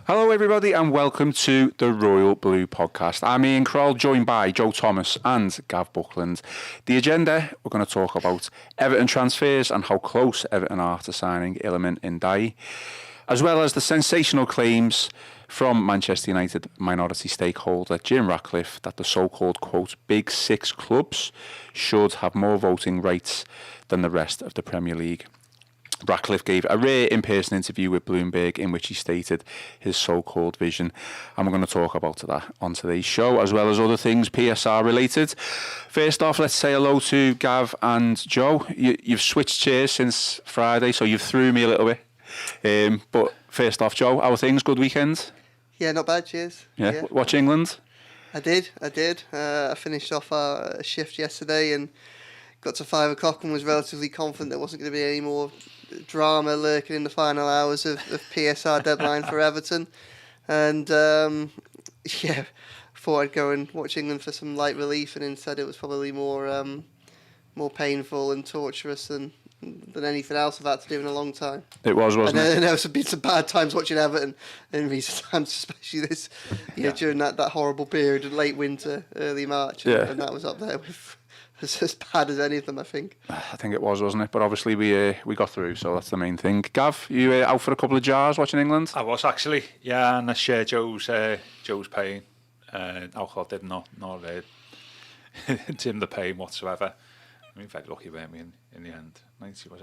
Hello everybody and welcome to the Royal Blue Podcast. I'm Ian Croll, joined by Joe Thomas and Gav Buckland. The agenda, we're going to talk about Everton transfers and how close Everton are to signing Iliman Ndiaye, as well as the sensational claims from Manchester United minority stakeholder Jim Ratcliffe that the so-called, quote, Big Six clubs should have more voting rights than the rest of the Premier League. Ratcliffe gave a rare in-person interview with Bloomberg in which he stated his so-called vision, and we're going to talk about that on today's show, as well as other things PSR related. First off, let's say hello to Gav and Joe. You've switched chairs since Friday, so you've threw me a little bit. But first off, Joe, how are things? Good weekend? Yeah, not bad, cheers. Yeah. Watch England? I did. I finished off our shift yesterday and got to 5 o'clock and was relatively confident there wasn't going to be any more drama lurking in the final hours of PSR deadline for Everton. And, thought I'd go and watch England for some light relief, and instead it was probably more painful and torturous than anything else I've had to do in a long time. It was, wasn't it? And there have been some bad times watching Everton in recent times, especially this, during that horrible period of late winter, early March, and that was up there with as bad as any of them, I think. I think it was, wasn't it? But obviously we got through, so that's the main thing. Gav, you out for a couple of jars watching England? I was actually, yeah, and I share Joe's pain. Alcohol did not dim the pain whatsoever. I mean, very lucky, weren't we, in the end? 94,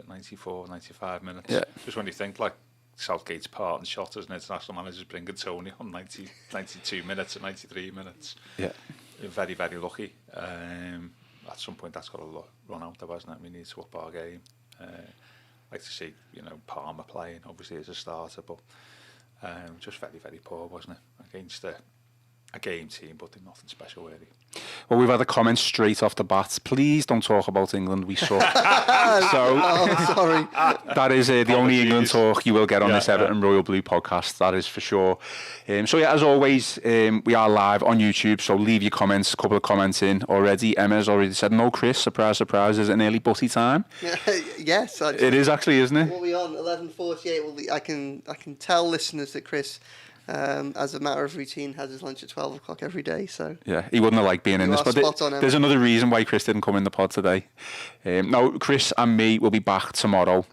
95 minutes? Yeah. Just when you think, like, Southgate's part and shot as an international manager's bringing Tony on 92 minutes and 93 minutes. Yeah. Very, very lucky. At some point, that's got to run out, though, hasn't it? We need to up our game. Like to see, Palmer playing, obviously, as a starter, but just very, very poor, wasn't it? Against a game team, but they're nothing special, really. Well, we've had a comment straight off the bat. Please don't talk about England. We suck. Sorry. That is the only England talk you will get on this Everton Royal Blue podcast. That is for sure. As always, we are live on YouTube. So leave your comments. A couple of comments in already. Emma's already said no. Chris, surprise, is it an early butty time? Yes, actually. It is actually, isn't it? What are we on? 11:48. Well, I can tell listeners that Chris, as a matter of routine, has his lunch at 12 o'clock every day. So yeah, he wouldn't have liked being in this, but there's another reason why Chris didn't come in the pod today. Now, Chris and me will be back tomorrow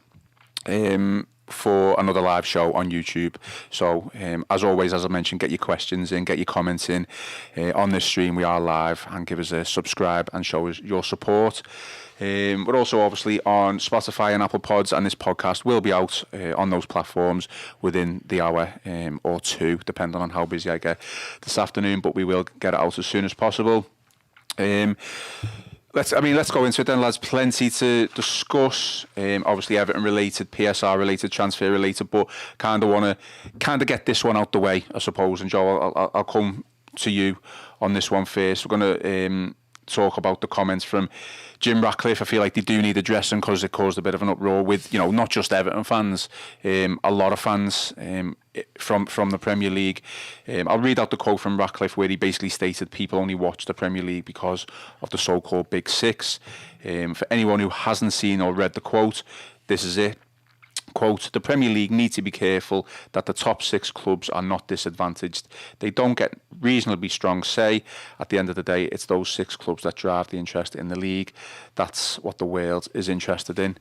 for another live show on YouTube. So, as always, as I mentioned, get your questions in, get your comments in on this stream. We are live, and give us a subscribe and show us your support. We're also obviously on Spotify and Apple Pods, and this podcast will be out on those platforms within the hour or two, depending on how busy I get this afternoon, but we will get it out as soon as possible. Let's go into it then, lads. Plenty to discuss. Obviously Everton related, PSR related, transfer related, but kind of get this one out the way, I suppose. And Joe, I'll come to you on this one first. We're going to talk about the comments from Jim Ratcliffe. I feel like they do need addressing because it caused a bit of an uproar with, not just Everton fans, a lot of fans from the Premier League. I'll read out the quote from Ratcliffe where he basically stated people only watch the Premier League because of the so-called Big Six. For anyone who hasn't seen or read the quote, this is it. Quote, the Premier League need to be careful that the top six clubs are not disadvantaged. They don't get reasonably strong say. At the end of the day, it's those six clubs that drive the interest in the league. That's what the world is interested in.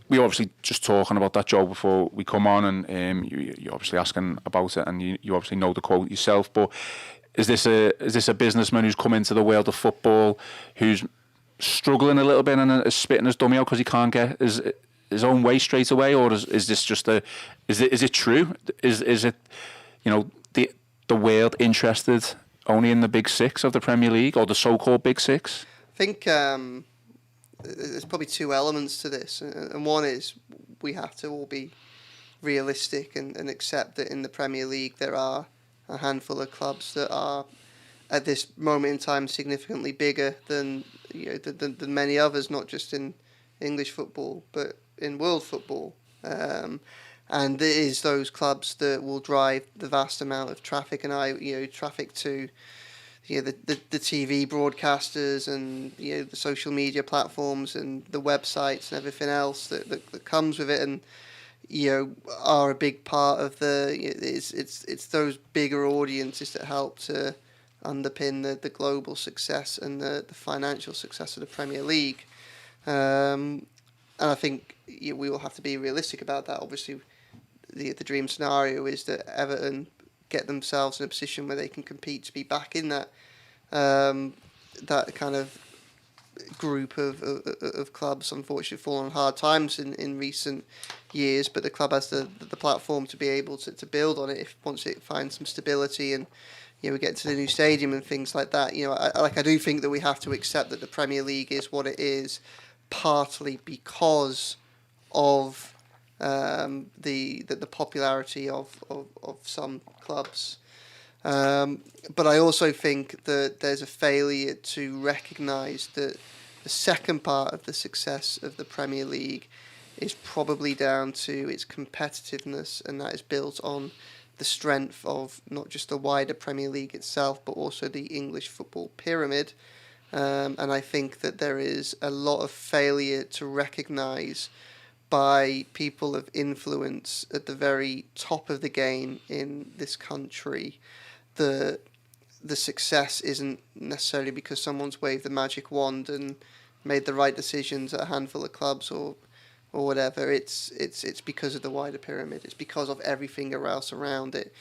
We obviously just talking about that, Joe, before we come on, and you're obviously asking about it, and you obviously know the quote yourself, but is this a businessman who's come into the world of football who's struggling a little bit and is spitting his dummy out because he can't get his own way straight away, or is this just is it true? Is it the world interested only in the Big Six of the Premier League, or the so-called Big Six? I think there's probably two elements to this, and one is we have to all be realistic and accept that in the Premier League there are a handful of clubs that are at this moment in time significantly bigger than than many others, not just in English football but in world football, and it is those clubs that will drive the vast amount of traffic traffic to the TV broadcasters and the social media platforms and the websites and everything else that comes with it. And are a big part of it's those bigger audiences that help to underpin the global success and the financial success of the Premier League. And I think we will have to be realistic about that. Obviously, the dream scenario is that Everton get themselves in a position where they can compete to be back in that that kind of group of clubs. Unfortunately, fallen on hard times in recent years, but the club has the platform to be able to build on it if once it finds some stability and we get to the new stadium and things like that. I do think that we have to accept that the Premier League is what it is, partly because of the popularity of some clubs. But I also think that there's a failure to recognise that the second part of the success of the Premier League is probably down to its competitiveness, and that is built on the strength of not just the wider Premier League itself, but also the English football pyramid. And I think that there is a lot of failure to recognise by people of influence at the very top of the game in this country the success isn't necessarily because someone's waved the magic wand and made the right decisions at a handful of clubs or whatever. It's because of the wider pyramid. It's because of everything else around it.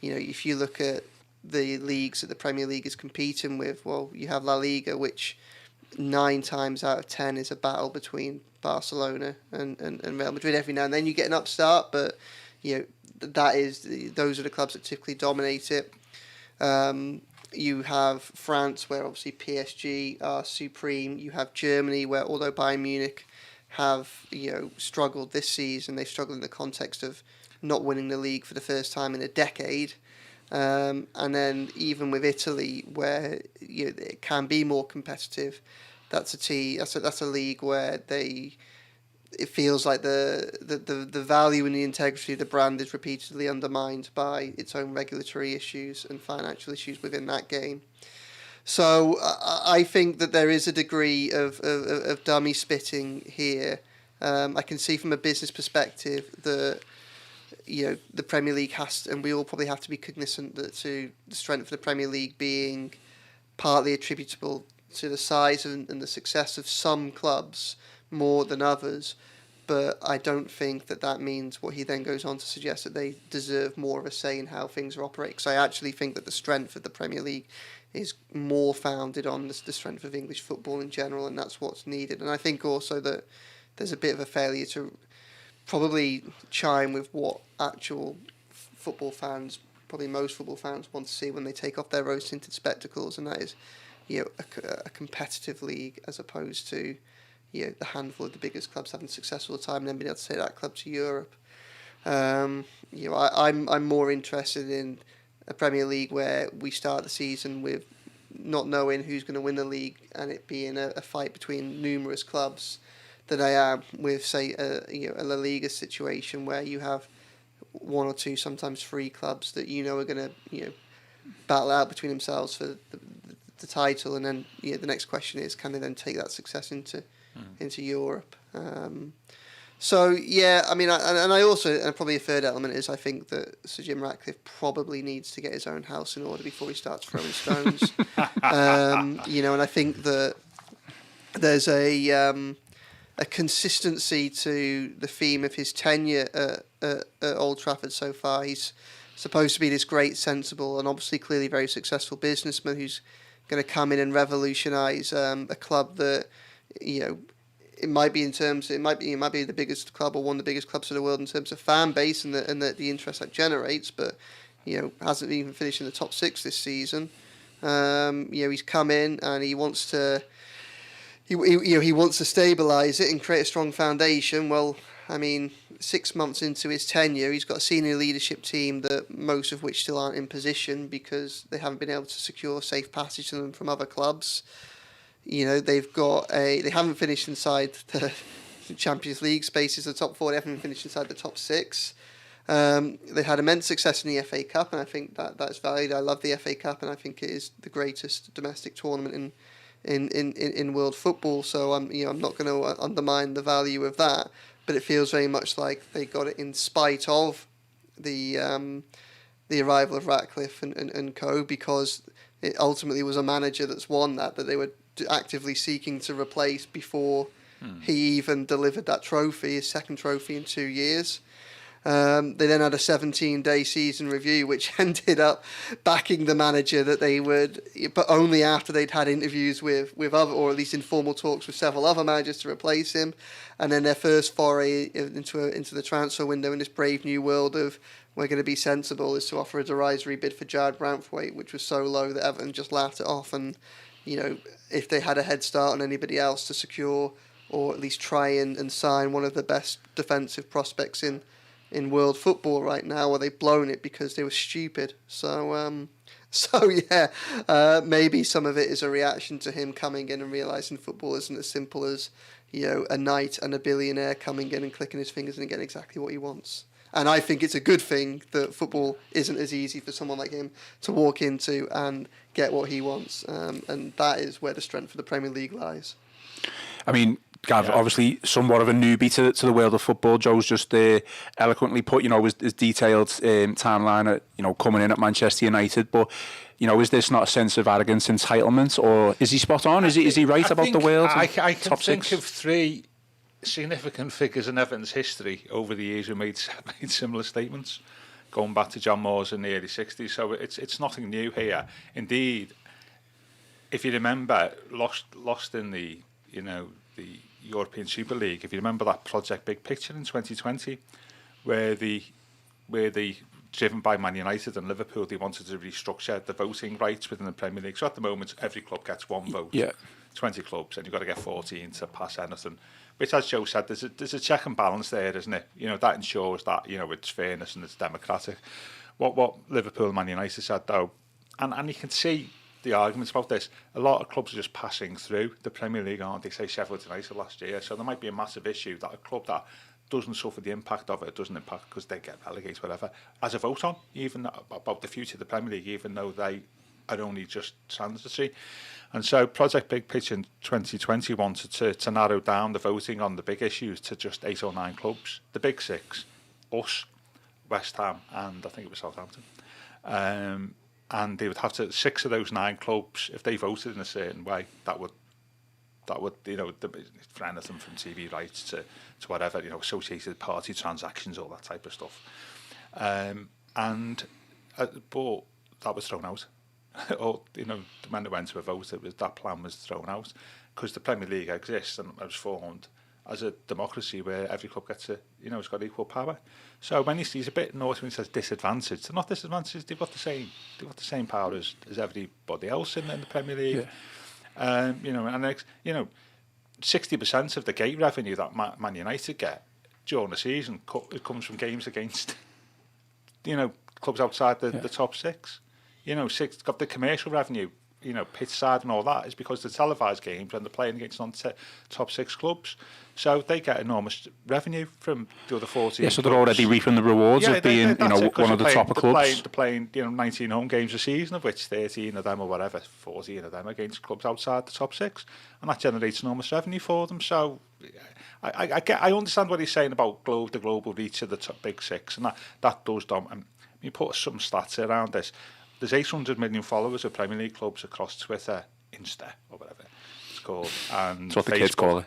If you look at the leagues that the Premier League is competing with, well, you have La Liga, which 9 times out of 10 is a battle between Barcelona and Real Madrid. Every now and then you get an upstart, but those are the clubs that typically dominate it. You have France, where obviously PSG are supreme. You have Germany, where although Bayern Munich have struggled this season, they've struggled in the context of not winning the league for the first time in a decade. And then even with Italy, where it can be more competitive, that's a league where it feels like the value and the integrity of the brand is repeatedly undermined by its own regulatory issues and financial issues within that game. So I think that there is a degree of dummy spitting here. I can see from a business perspective that the Premier League and we all probably have to be cognizant to the strength of the Premier League being partly attributable to the size and the success of some clubs more than others, but I don't think that means what he then goes on to suggest that they deserve more of a say in how things are operated. Because I actually think that the strength of the Premier League is more founded on the strength of English football in general, and that's what's needed. And I think also that there's a bit of a failure to probably chime with what actual football fans, probably most football fans, want to see when they take off their rose-tinted spectacles, and that is a competitive league as opposed to the handful of the biggest clubs having success all the time and then being able to take that club to Europe. I'm more interested in a Premier League where we start the season with not knowing who's going to win the league and it being a fight between numerous clubs than I am with, say, a La Liga situation where you have 1 or 2, sometimes 3 clubs that are going to battle out between themselves for the title, and then the next question is, can they then take that success into Europe? So I mean, I also, and probably a third element is I think that Sir Jim Ratcliffe probably needs to get his own house in order before he starts throwing stones. And I think that there's a consistency to the theme of his tenure at Old Trafford so far. He's supposed to be this great, sensible, and obviously clearly very successful businessman who's going to come in and revolutionise a club that it might be the biggest club or one of the biggest clubs in the world in terms of fan base and the interest that generates, but hasn't even finished in the top 6 this season. He's come in and he wants to stabilise it and create a strong foundation. Well, I mean, 6 months into his tenure, he's got a senior leadership team that most of which still aren't in position because they haven't been able to secure safe passage to them from other clubs. They haven't finished inside the Champions League spaces, the top 4. They haven't finished inside the top 6. They had immense success in the FA Cup, and I think that's valued. I love the FA Cup, and I think it is the greatest domestic tournament in world football. So I'm not going to undermine the value of that. but it feels very much like they got it in spite of the arrival of Ratcliffe and co, because it ultimately was a manager that's won that they were actively seeking to replace before he even delivered that trophy, his second trophy in 2 years. They then had a 17-day season review, which ended up backing the manager that they would, but only after they'd had interviews with other, or at least informal talks with several other managers to replace him. And then their first foray into the transfer window in this brave new world of we're going to be sensible is to offer a derisory bid for Jared Branthwaite, which was so low that Everton just laughed it off. And, you know, if they had a head start on anybody else to secure or at least try and sign one of the best defensive prospects in world football right now, where they've blown it because they were stupid. So maybe some of it is a reaction to him coming in and realising football isn't as simple as, you know, a knight and a billionaire coming in and clicking his fingers and getting exactly what he wants. And I think it's a good thing that football isn't as easy for someone like him to walk into and get what he wants. And that is where the strength of the Premier League lies. I mean, Gav, obviously somewhat of a newbie to the world of football. Joe's just eloquently put, you know, his detailed timeline at, you know, coming in at Manchester United. But, you know, is this not a sense of arrogance, entitlement, or is he spot on? Is he right about the world? I can top think six? of three significant figures in Everton's history over the years who made similar statements, going back to John Moores in the early 60s. So it's nothing new here. Indeed, if you remember, lost in the, you know, the European Super League, if you remember that Project Big Picture in 2020, where the driven by Man United and Liverpool, they wanted to restructure the voting rights within the Premier League. So at the moment, every club gets one vote. Yeah. 20 clubs, and you've got to get 14 to pass anything. Which, as Joe said, there's a check and balance there, isn't it? You know, that ensures that, you know, it's fairness and it's democratic. What Liverpool and Man United said, though, and you can see the arguments about this, a lot of clubs are just passing through the Premier League, aren't they? Say Sheffield United last year, so there might be a massive issue that a club that doesn't suffer the impact of it, doesn't impact because they get relegated, whatever, as a vote on, even about the future of the Premier League, even though they are only just transitory. And so Project Big Picture in 2020 wanted to narrow down the voting on the big issues to just 8 or 9 clubs, the big 6, us, West Ham, and I think it was Southampton. And they would have to, 6 of those 9 clubs, if they voted in a certain way, that would you know, for anything from TV rights to whatever, you know, associated party transactions, all that type of stuff. But that was thrown out. Or, you know, when they went to a vote, that plan was thrown out because the Premier League exists and it was formed as a democracy where every club gets it's got equal power. So when he's a bit naughty when he says disadvantaged, they're not disadvantaged. They've got the same power as everybody else in the Premier League. Yeah. You know, and 60% of the gate revenue that Man United get during the season it comes from games against, you know, clubs outside the top 6. You know, got the commercial revenue, you know, pitch side and all that is because the televised games and they're playing against top 6 clubs. So they get enormous revenue from the other 14 so they're already reaping the rewards of being, you know, one of the top clubs. They're playing, you know, 19 home games a season, of which 13 of them or whatever, 14 of them against clubs outside the top 6. And that generates enormous revenue for them. So I understand what he's saying about the global reach of the top big 6. And that does, and you put some stats around this. There's 800 million followers of Premier League clubs across Twitter, Insta, or whatever it's called, and that's what Facebook, the kids call it.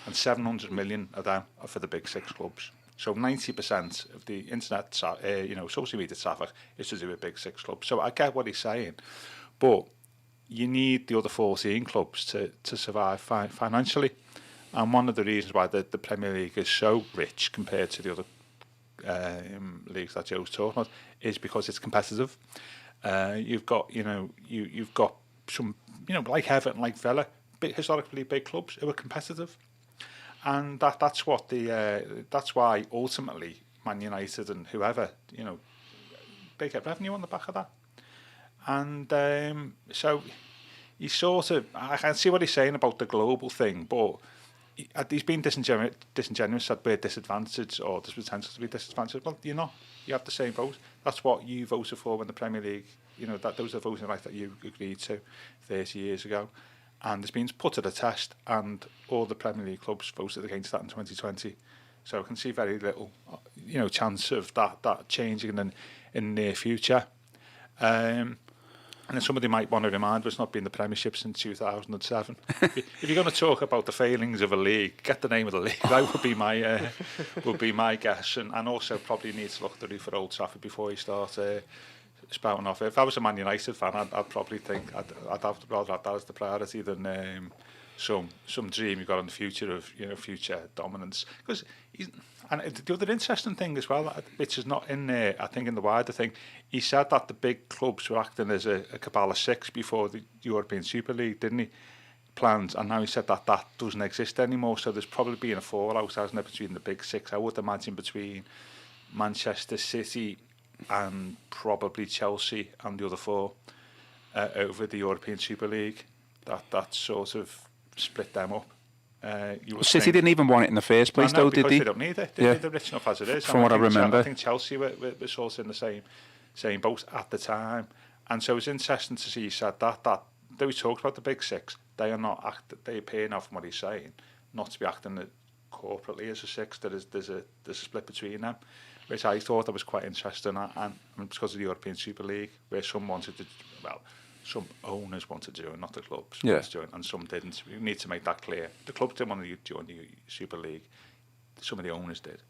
And 700 million of them are for the big 6 clubs. So 90% of the internet, social media traffic is to do with big 6 clubs. So I get what he's saying, but you need the other 14 clubs to survive financially. And one of the reasons why the Premier League is so rich compared to the other leagues that Joe's talking about is because it's competitive. You've got some, you know, like Everton, like Villa, historically big clubs who are competitive, and that's why ultimately Man United and whoever, you know, they get revenue on the back of that, and so he I can see what he's saying about the global thing, but he's been disingenuous that we're disadvantaged or there's potential to be disadvantaged. Well, you're not. You have the same vote. That's what you voted for when the Premier League, you know, those are voting rights that you agreed to 30 years ago. And it's been put to the test, and all the Premier League clubs voted against that in 2020. So I can see very little, chance of that changing in the near future. And then somebody might want to remind us not been the Premiership since 2007. If you're going to talk about the failings of a league, get the name of the league. That would be my guess, and also probably need to look at the roof at Old Trafford before you start spouting off. If I was a Man United fan, I'd probably think I'd have rather have that as the priority than some dream you've got in the future of future dominance. Because and the other interesting thing as well, which is not in there, I think in the wider thing, he said that the big clubs were acting as a cabal of six before the European Super League, didn't he? Plans, and now he said that doesn't exist anymore. So there's probably been a fallout, hasn't it, between the big six? I would imagine between Manchester City and probably Chelsea and the other four over the European Super League. That sort of split them up. City didn't even want it in the first place, though, did they? They don't need it. They're rich enough as it is. From what I remember. I think Chelsea were sort of in the same boat at the time. And so it's interesting to see he said that though he talks about the big six, they are not they appear now from what he's saying not to be acting corporately as a six. There's a split between them, which I thought that was quite interesting, and because of the European Super League, where some wanted to, some owners wanted to join, not the clubs, wanted to join, and some didn't. We need to make that clear. The clubs didn't want to join the Super League. Some of the owners did.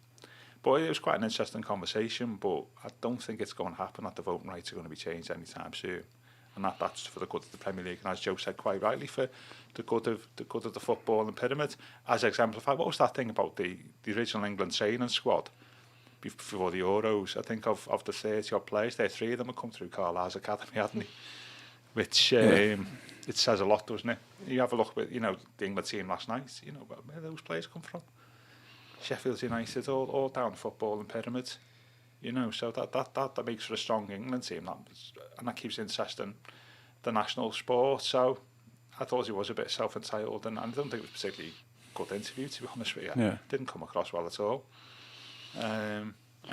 But it was quite an interesting conversation, but I don't think it's going to happen that the voting rights are going to be changed anytime soon. And that's for the good of the Premier League, and as Joe said quite rightly, for the good of the football and pyramid. As exemplified, what was that thing about the original England training squad before the Euros? I think of the 30-odd players, 3 of them had come through Carlisle's academy, hadn't they? Which it says a lot, doesn't it? You have a look at the England team last night. Where those players come from? Sheffield United, all down the football and pyramid. So that makes for a strong England team, and that keeps interesting the national sport. So I thought he was a bit self-entitled, and I don't think it was a particularly good interview, to be honest with you. Yeah. Didn't come across well at all.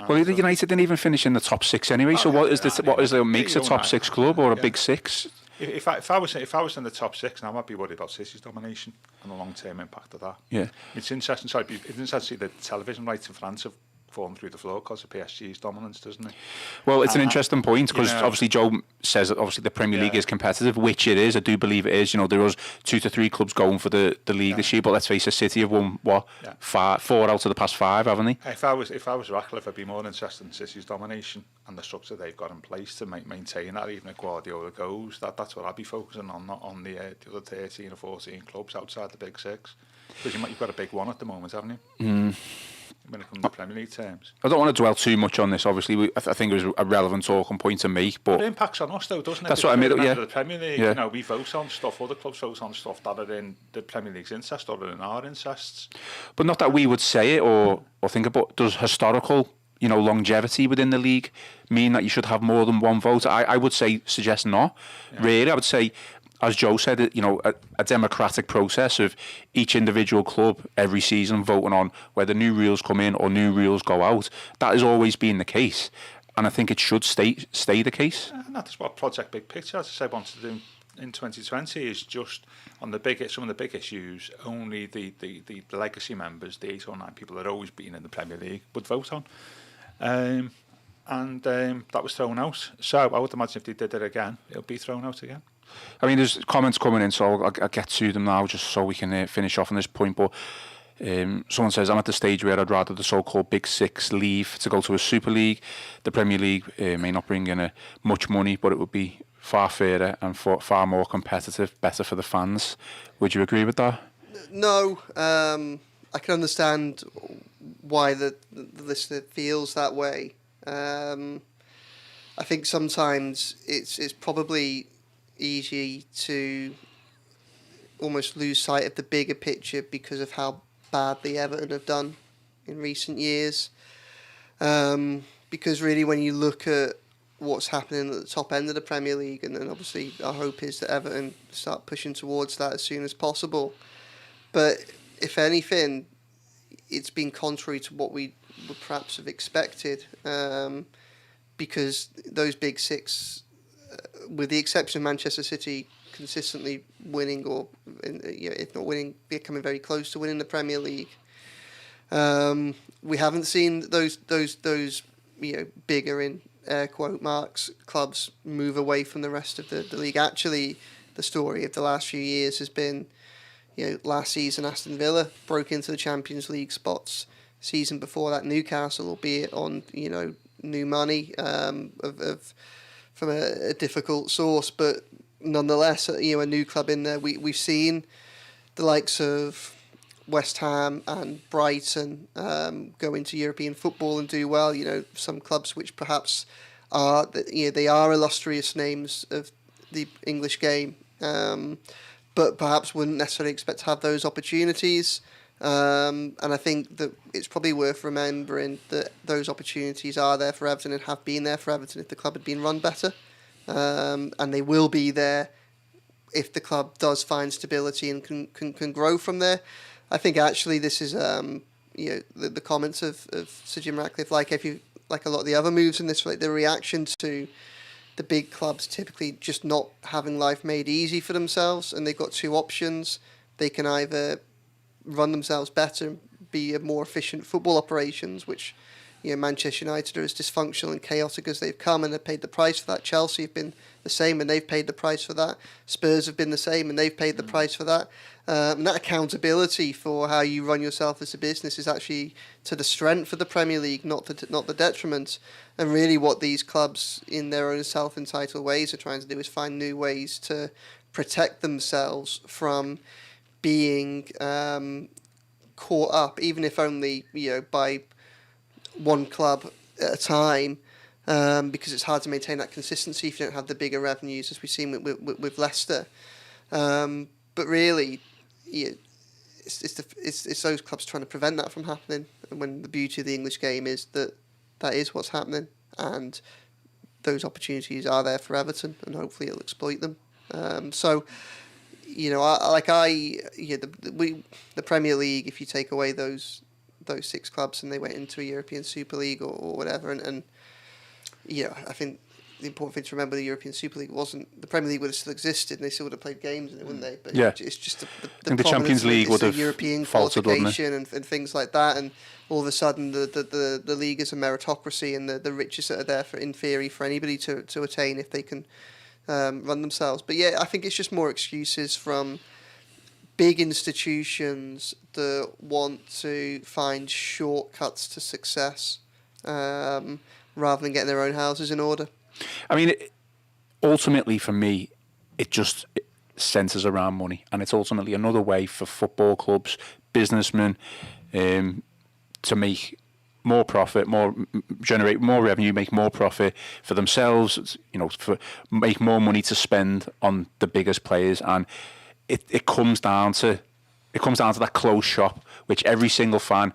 Well, United didn't even finish in the top 6 anyway. What makes a top 6 club or a big 6? If I was in the top 6 now, I'd be worried about City's domination and the long-term impact of that. Yeah, it's interesting. It's interesting to see the television rights in France have fallen through the floor because of PSG's dominance, doesn't it? Well, it's an interesting point because obviously Joe says that obviously the Premier League is competitive, which it is. I do believe it is. There was 2 to 3 clubs going for the league this year, but let's face it, City have won 4 out of the past 5, haven't they? If I was Ratcliffe, I'd be more interested in City's domination and the structure they've got in place to maintain that, even if Guardiola goes. That's what I'd be focusing on, not on the other 13 or 14 clubs outside the big 6. Because you've got a big one at the moment, haven't you? When it comes to Premier League terms. I don't want to dwell too much on this. Obviously, I think it was a relevant talking point to make, but it impacts on us, though, doesn't it? That's what I mean. Yeah. The Premier League, we vote on stuff. Other clubs vote on stuff that are in the Premier League's interest or in our interests. But not that we would say it or think about. Does historical, longevity within the league mean that you should have more than one vote? I would suggest not. Yeah. Really, I would say, as Joe said, a democratic process of each individual club every season voting on whether new rules come in or new rules go out. That has always been the case, and I think it should stay the case. And that's what Project Big Picture, as I said, wants to do in 2020 is just on some of the big issues. Only the legacy members, the 8 or 9 people that have always been in the Premier League, would vote on. And that was thrown out. So I would imagine if they did it again, it'll be thrown out again. I mean, there's comments coming in, so I'll get to them now just so we can finish off on this point. But someone says, I'm at the stage where I'd rather the so-called Big 6 leave to go to a Super League. The Premier League may not bring in much money, but it would be far fairer and far more competitive, better for the fans. Would you agree with that? No. I can understand why the listener feels that way. I think sometimes it's probably easy to almost lose sight of the bigger picture because of how badly Everton have done in recent years. Because really, when you look at what's happening at the top end of the Premier League, and then obviously our hope is that Everton start pushing towards that as soon as possible. But if anything, it's been contrary to what we would perhaps have expected, because those Big 6, with the exception of Manchester City, consistently winning or, if not winning, becoming very close to winning the Premier League. We haven't seen those bigger in air quote marks clubs move away from the rest of the league. Actually, the story of the last few years has been, last season Aston Villa broke into the Champions League spots. Season before that, Newcastle, albeit on new money from a difficult source, but nonetheless, a new club in there. We've seen the likes of West Ham and Brighton go into European football and do well. Some clubs which perhaps are they are illustrious names of the English game, but perhaps wouldn't necessarily expect to have those opportunities. And I think that it's probably worth remembering that those opportunities are there for Everton and have been there for Everton if the club had been run better, and they will be there if the club does find stability and can grow from there. I think actually this is the comments of Sir Jim Ratcliffe, like a lot of the other moves in this, like the reaction to the big clubs typically just not having life made easy for themselves, and they've got two options. They can either run themselves better and be more efficient football operations, which Manchester United are as dysfunctional and chaotic as they've come and have paid the price for that. Chelsea have been the same and they've paid the price for that. Spurs have been the same and they've paid the price for that. And that accountability for how you run yourself as a business is actually to the strength of the Premier League, not the detriment. And really what these clubs in their own self-entitled ways are trying to do is find new ways to protect themselves from being caught up, even if only by one club at a time, because it's hard to maintain that consistency if you don't have the bigger revenues, as we've seen with Leicester. But really, it's those clubs trying to prevent that from happening. And when the beauty of the English game is that is what's happening, and those opportunities are there for Everton, and hopefully it'll exploit them. The Premier League, if you take away those six clubs and they went into a European Super League or whatever, and I think the important thing to remember, the European Super League the Premier League would have still existed and they still would have played games in it, wouldn't they? But it's just the Champions League would have European faltered, qualification and things like that, and all of a sudden the league is a meritocracy, and the riches that are there in theory for anybody to attain if they can run themselves. But I think it's just more excuses from big institutions that want to find shortcuts to success rather than getting their own houses in order. I mean, ultimately for me, it just centres around money, and it's ultimately another way for football clubs, businessmen, to make more profit, generate more revenue, make more profit for themselves, make more money to spend on the biggest players, and it comes down to that closed shop, which every single fan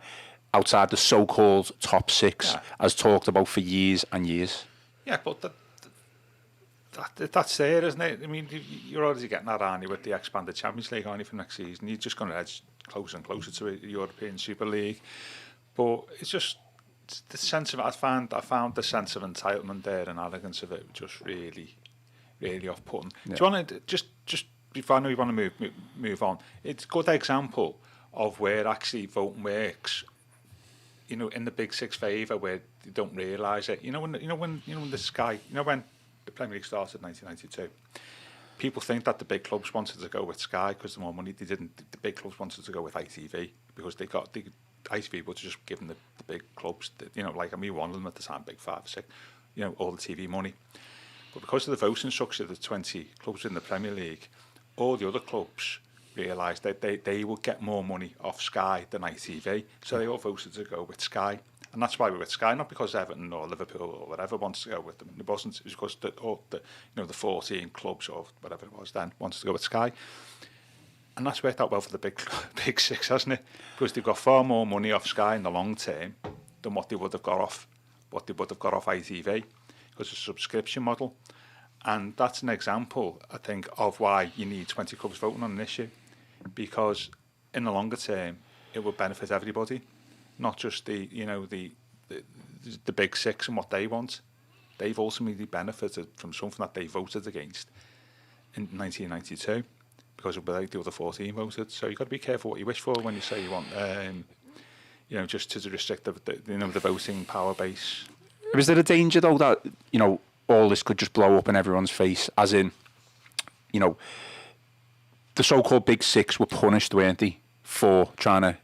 outside the so-called top six has talked about for years and years. Yeah, but that's there, isn't it? I mean, you're already getting that, aren't you, with the expanded Champions League, aren't you, for next season? You're just going to edge closer and closer to a European Super League. But it's just the sense of I found the sense of entitlement there and arrogance of it just really, really off-putting. Yeah. Do you want to just before I know you want to move on? It's a good example of where actually voting works. In the Big Six favour, where you don't realise it. When the Premier League started in 1992, people think that the big clubs wanted to go with Sky because the more money. They didn't. The big clubs wanted to go with ITV because ITV was just giving the big clubs, we one of them at the time, Big 5 or 6, all the TV money. But because of the voting structure of the 20 clubs in the Premier League, all the other clubs realised that they would get more money off Sky than ITV, so they all voted to go with Sky, and that's why we're with Sky, not because Everton or Liverpool or whatever wants to go with them. It wasn't. It was because the 14 clubs or whatever it was then wanted to go with Sky, and that's worked out well for the big six, hasn't it? Because they've got far more money off Sky in the long term than what they would have got off ITV, because it's a subscription model, and that's an example, I think, of why you need 20 clubs voting on an issue. Because in the longer term, it will benefit everybody, not just the Big Six and what they want. They've ultimately benefited from something that they voted against in 1992 because of the way the other 14 voted. So you've got to be careful what you wish for when you say you want you know, just to restrict the voting power base. Is there a danger though that, you know, all this could just blow up in everyone's face, as in, you know, the so-called Big Six were punished, weren't they, for trying to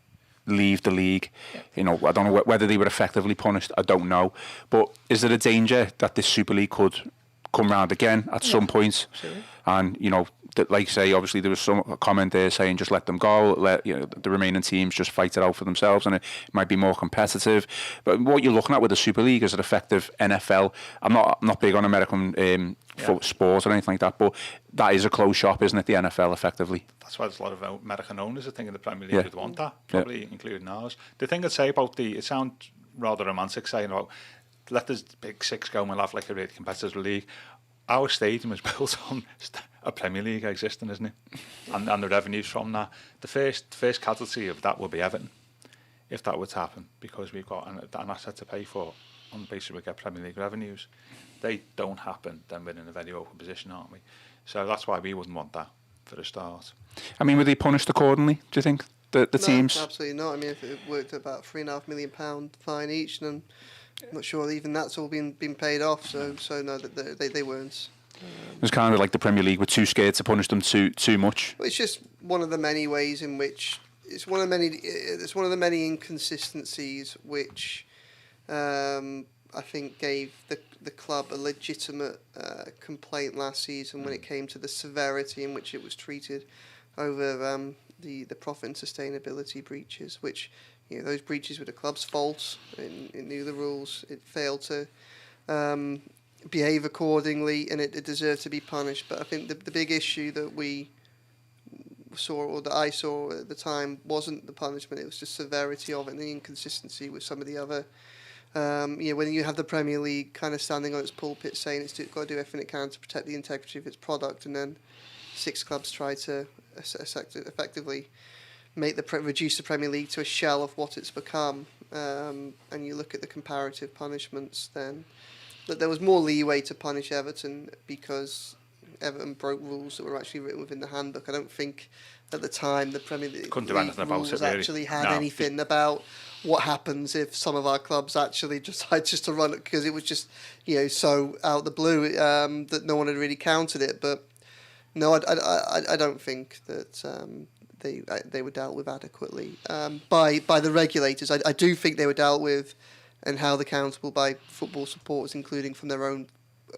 leave the league? You know, I don't know whether they were effectively punished. I don't know. But is there a danger that this Super League could come round again at some point? Absolutely. And, you know, like say, obviously there was some comment there saying just let them go, let, you know, the remaining teams just fight it out for themselves, and it might be more competitive. But what you're looking at with the Super League is an effective NFL. I'm not big on American sport or anything like that, but that is a closed shop, isn't it? The NFL, effectively. That's why there's a lot of American owners, I think, in the Premier League would want that, probably including ours. The thing I'd say about it sounds rather romantic saying about let the Big Six go and we'll have like a really competitive league. Our stadium is built on a Premier League existing, isn't it? And the revenues from that. The first casualty of that will be Everton, if that were to happen, because we've got an asset to pay for on the basis we get Premier League revenues. They don't happen, then we're in a very open position, aren't we? So that's why we wouldn't want that for a start. I mean, were they punished accordingly, do you think, the teams? No, absolutely not. I mean, if it worked at about £3.5 million fine each, and I'm not sure even that's all been paid off, so no, they weren't. It was kind of like the Premier League were too scared to punish them too much. Well, it's just one of the many ways in which it's one of the many inconsistencies which I think gave the club a legitimate complaint last season when it came to the severity in which it was treated over the profit and sustainability breaches, which, you know, those breaches were the club's fault. It knew the rules. It failed to behave accordingly, and it deserved to be punished. But I think the big issue that we saw, or that I saw at the time, wasn't the punishment. It was just severity of it and the inconsistency with some of the other. When you have the Premier League kind of standing on its pulpit saying it's got to do everything it can to protect the integrity of its product, and then 6 clubs try to effectively reduce the Premier League to a shell of what it's become, and you look at the comparative punishments, then that there was more leeway to punish Everton because Everton broke rules that were actually written within the handbook. I don't think at the time the Premier League couldn't do anything about it, really. Actually had anything about what happens if some of our clubs actually decide just to run it, because it was just, you know, so out of the blue that no one had really counted it. But no, I don't think that they were dealt with adequately by the regulators. I do think they were dealt with and held accountable by football supporters, including from their own,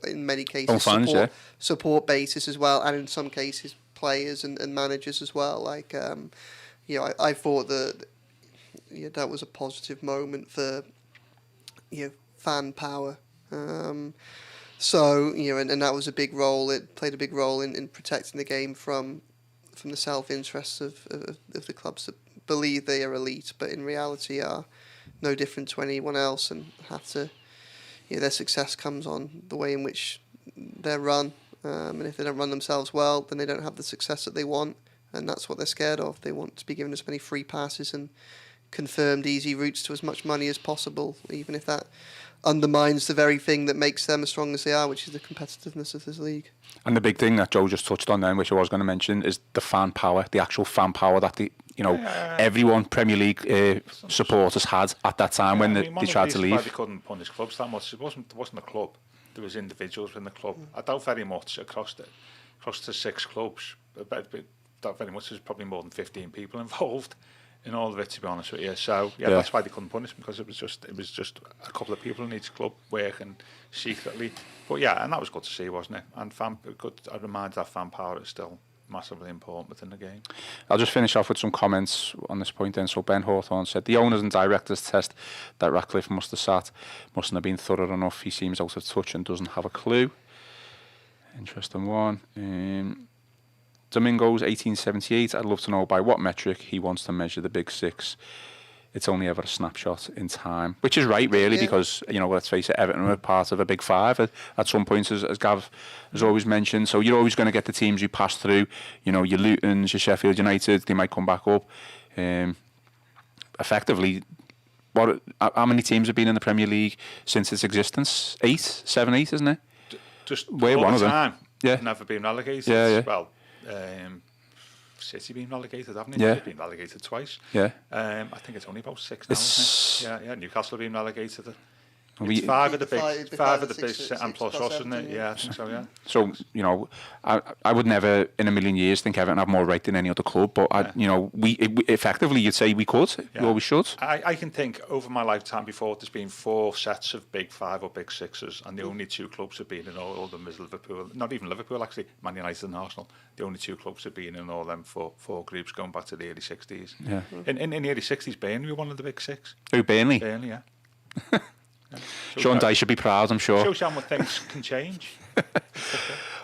in many cases, fans, support basis as well, and in some cases players and managers as well. Like, I thought that that was a positive moment for fan power. So and that was a big role. It played a big role in protecting the game from the self-interests of the clubs that believe they are elite, but in reality are no different to anyone else, and have to, their success comes on the way in which they're run, and if they don't run themselves well, then they don't have the success that they want, and that's what they're scared of. They want to be given as many free passes and confirmed easy routes to as much money as possible, even if that undermines the very thing that makes them as strong as they are, which is the competitiveness of this league. And the big thing that Joe just touched on then, which I was going to mention, is the fan power, the actual fan power that everyone Premier League supporters had at that time when they tried to leave. Why they couldn't punish clubs that much. It wasn't a club. There was individuals within the club. I doubt very much across the 6 clubs. I doubt very much there's probably more than 15 people involved in all of it, to be honest with you. So that's why they couldn't punish them, because it was just a couple of people in each club working secretly. But and that was good to see, wasn't it? And I remind that fan power is still massively important within the game. I'll just finish off with some comments on this point then. So Ben Hawthorne said, the owners and directors test that Ratcliffe mustn't have been thorough enough. He seems out of touch and doesn't have a clue. Interesting one. Domingos 1878. I'd love to know by what metric he wants to measure the Big Six. It's only ever a snapshot in time, which is right, really, because let's face it, Everton were part of a Big Five at some points, as Gav has always mentioned. So you're always going to get the teams you pass through. Your Lutons, your Sheffield United, they might come back up. Effectively, how many teams have been in the Premier League since its existence? 7, 8, isn't it? Just we're all one the of time. them. Yeah, never been relegated. Yeah. Well, City been relegated, haven't they? Yeah. They've been relegated twice. Yeah. I think it's only about 6 now, isn't it? Yeah, Newcastle have been relegated. We- It's five of the the big six and plus plus us, isn't it? Everton, Yeah, I think so, yeah. So, you know, I would never in a million years think Everton have more right than any other club, but, you know, effectively you'd say we could, we always should. I can think over my lifetime before there's been 4 sets of big 5 or big 6s, and the only 2 clubs have been in all of them is Liverpool, not even Liverpool actually, Man United and Arsenal. The only 2 clubs have been in all them 4 groups going back to the early 60s. Yeah. In the early 60s, Burnley were one of the big 6. Who, Burnley? Burnley, yeah. Sean Dyche should be proud, I'm sure. Shows how much things can change.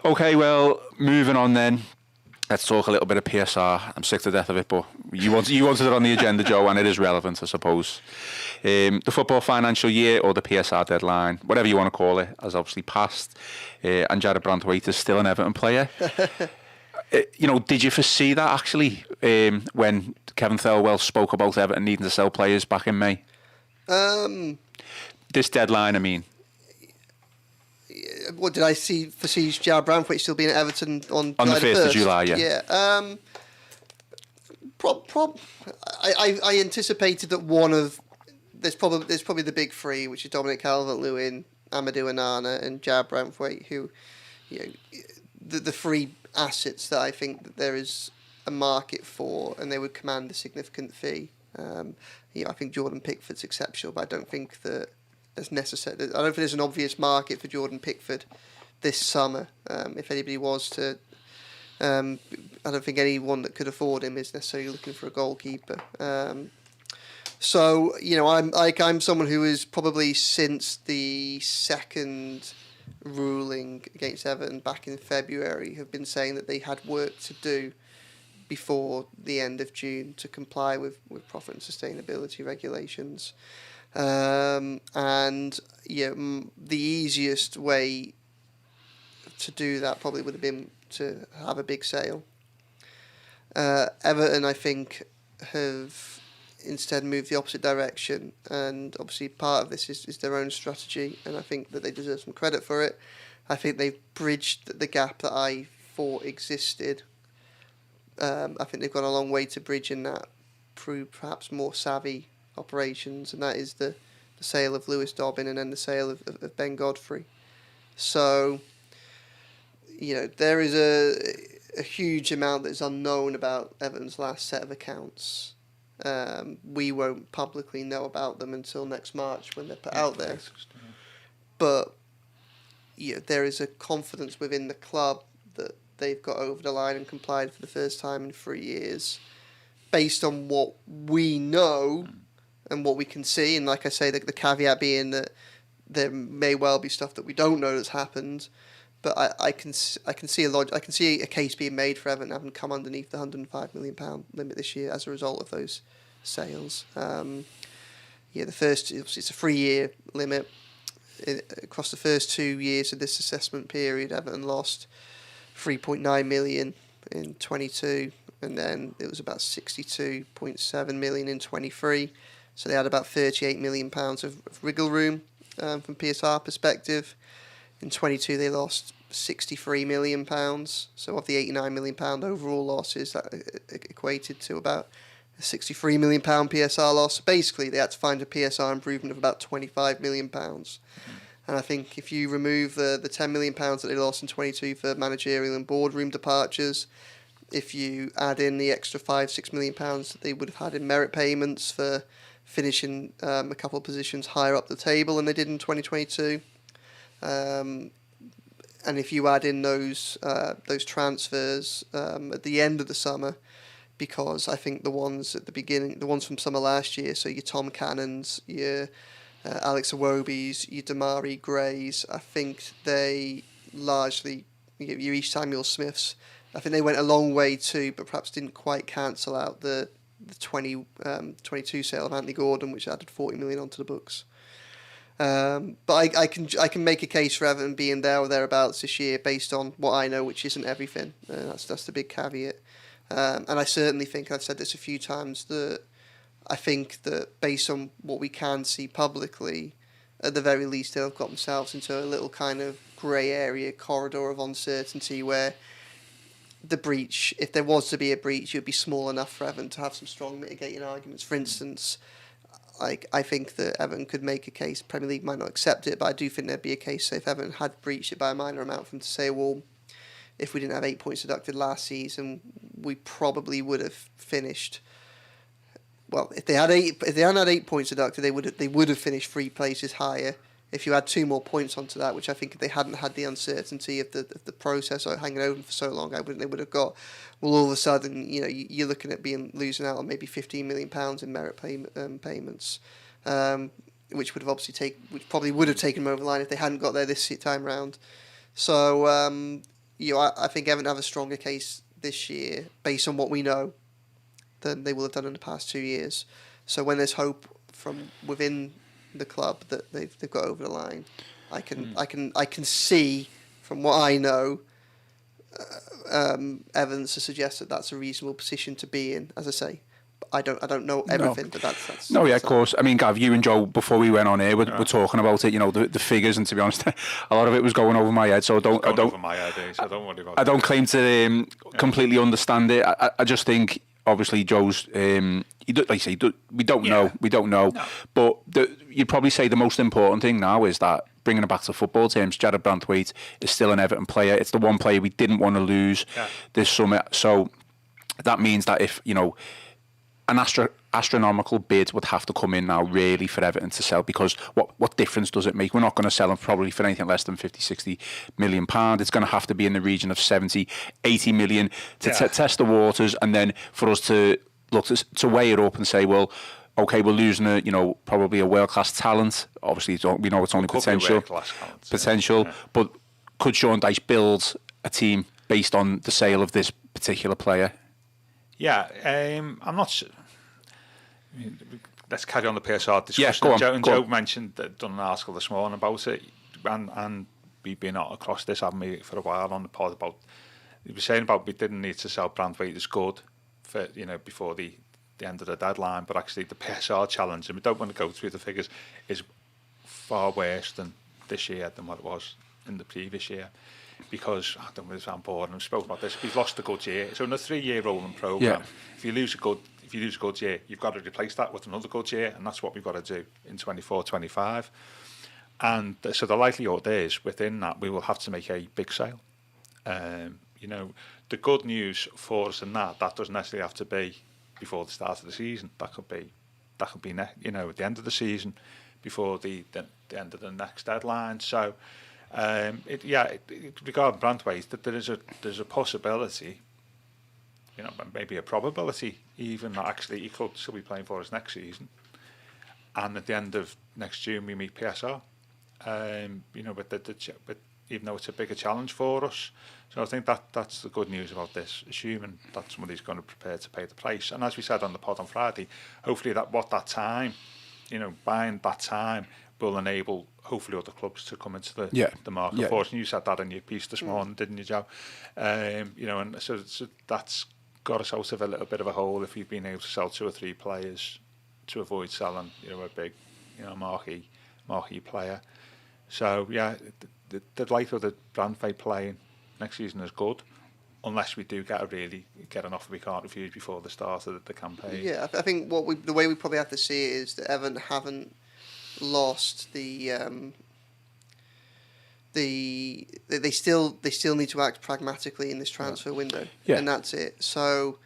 Okay, well, moving on then. Let's talk a little bit of PSR. I'm sick to death of it, but you wanted it on the agenda, Joe, and it is relevant, I suppose. The football financial year, or the PSR deadline, whatever you want to call it, has obviously passed. And Jared Brandtwaite is still an Everton player. You know, did you foresee that actually when Kevin Thelwell spoke about Everton needing to sell players back in May? This deadline, I mean. What did I foresee Jared Brandtwaite still being at Everton on the 1st of July? Yeah. Yeah. I anticipated that there's probably the big 3, which is Dominic Calvert-Lewin, Amadou Onana, and Jared Brandtwaite, who, you know, the 3 assets that I think that there is a market for, and they would command a significant fee. You know, I think Jordan Pickford's exceptional, but I don't think that there's necessary. I don't think there's an obvious market for Jordan Pickford this summer. If anybody was to, I don't think anyone that could afford him is necessarily looking for a goalkeeper. So, you know, I'm someone who is probably since the second ruling against Everton back in February have been saying that they had work to do before the end of June to comply with profit and sustainability regulations. And the easiest way to do that probably would have been to have a big sale. Everton, I think, have instead moved the opposite direction, and obviously part of this is their own strategy, and I think that they deserve some credit for it. I think they've bridged the gap that I thought existed. I think they've gone a long way to bridging that through perhaps more savvy operations, and that is the sale of Lewis Dobbin and then the sale of Ben Godfrey. So, you know, there is a huge amount that is unknown about Everton's last set of accounts. We won't publicly know about them until next March when they're put out there. But there is a confidence within the club that they've got over the line and complied for the first time in 3 years, based on what we know and what we can see. And like I say, the caveat being that there may well be stuff that we don't know that's happened. But I can see a case being made for Everton having come underneath the £105 million limit this year as a result of those sales. The first, it's a 3-year limit. Across the first 2 years of this assessment period, Everton lost 3.9 million in 22, and then it was about 62.7 million in 23. So they had about 38 million pounds of wriggle room from PSR perspective. In 22, they lost 63 million pounds. So of the 89 million pound overall losses, that equated to about a 63 million pound PSR loss. Basically, they had to find a PSR improvement of about 25 million pounds. And I think if you remove the 10 million pounds that they lost in 22 for managerial and boardroom departures, if you add in the extra 5-6 million pounds that they would have had in merit payments for finishing a couple of positions higher up the table than they did in 2022. And if you add in those transfers at the end of the summer, because I think the ones at the beginning, the ones from summer last year, so your Tom Cannons, your Alex Iwobi's, your Damari Grays, I think they largely, your East Samuel Smiths, I think they went a long way too, but perhaps didn't quite cancel out the 22 sale of Anthony Gordon, which added 40 million onto the books. But I can make a case for Everton being there or thereabouts this year based on what I know, which isn't everything. That's the big caveat. And I certainly think, I've said this a few times, that I think that based on what we can see publicly, at the very least they'll have got themselves into a little kind of grey area corridor of uncertainty where the breach, if there was to be a breach, it would be small enough for Everton to have some strong mitigating arguments. For instance, like, I think that Everton could make a case. Premier League might not accept it, but I do think there'd be a case, say, if Everton had breached it by a minor amount, for them to say, well, if we didn't have 8 points deducted last season, we probably would have finished. Well, if they hadn't had 8 points deducted, they would have finished 3 places higher. If you add 2 more points onto that, which I think if they hadn't had the uncertainty of the process or hanging over for so long, they would have got. Well, all of a sudden, you're looking at losing out on maybe £15 million in merit payments, which would have which probably would have taken them over the line if they hadn't got there this time round. So, I think Everton have a stronger case this year based on what we know than they will have done in the past 2 years. So when there's hope from within the club that they've got over the line, I can see from what I know evidence to suggest that that's a reasonable position to be in. As I say, I don't know everything, but that's no, yeah, of course. I mean, Gav, you and Joe, before we went on here, we're talking about it. The figures, and to be honest, a lot of it was going over my head. So I don't over my head, so don't worry about I don't claim to completely understand it. I just think, obviously, Joe's. Like you say, we don't know. We don't know. No. But you'd probably say the most important thing now is that, bringing it back to football terms, Jarrad Branthwaite is still an Everton player. It's the one player we didn't want to lose this summer. So that means that if, an astronomical bid would have to come in now, really, for Everton to sell, because what difference does it make? We're not going to sell him probably for anything less than 50-60 million pound. It's going to have to be in the region of 70-80 million to test the waters, and then for us to look to weigh it up and say, well, okay, we're losing probably a world-class talent. Obviously, we know it's only potential. But could Sean Dyche build a team based on the sale of this particular player? Yeah, I'm not sure. Let's carry on the PSR discussion. Yeah, go on. Joe mentioned that, done an article this morning about it, and we've been across this, haven't we, for a while on the pod about. He was saying about we didn't need to sell Branthwaite as good for before the end of the deadline, but actually the PSR challenge, and we don't want to go through the figures, is far worse than this year than what it was in the previous year. Because I don't know if I'm bored, and I've spoken about this. We've lost a good year. So in a 3-year rolling programme, if you lose a good year, you've got to replace that with another good year, and that's what we've got to do in 24-25. And so the likelihood is, within that, we will have to make a big sale. The good news for us in that doesn't necessarily have to be before the start of the season. That could be at the end of the season, before the end of the next deadline. So. Regarding Branthwaite, that there's a possibility, maybe a probability even that actually he could still be playing for us next season, and at the end of next June we meet PSR. But even though it's a bigger challenge for us, so I think that's the good news about this, assuming that somebody's going to prepare to pay the price. And as we said on the pod on Friday, hopefully buying that time will enable hopefully other clubs to come into the market. Unfortunately, you said that in your piece this morning, didn't you, Joe? And so that's got us out of a little bit of a hole if you've been able to sell 2 or 3 players to avoid selling, a big, marquee player. So the likelihood of Branthwaite playing next season is good, unless we do get an offer we can't refuse before the start of the campaign. Yeah, I think the way we probably have to see it is that Everton haven't lost they still need to act pragmatically in this transfer window, and that's it. So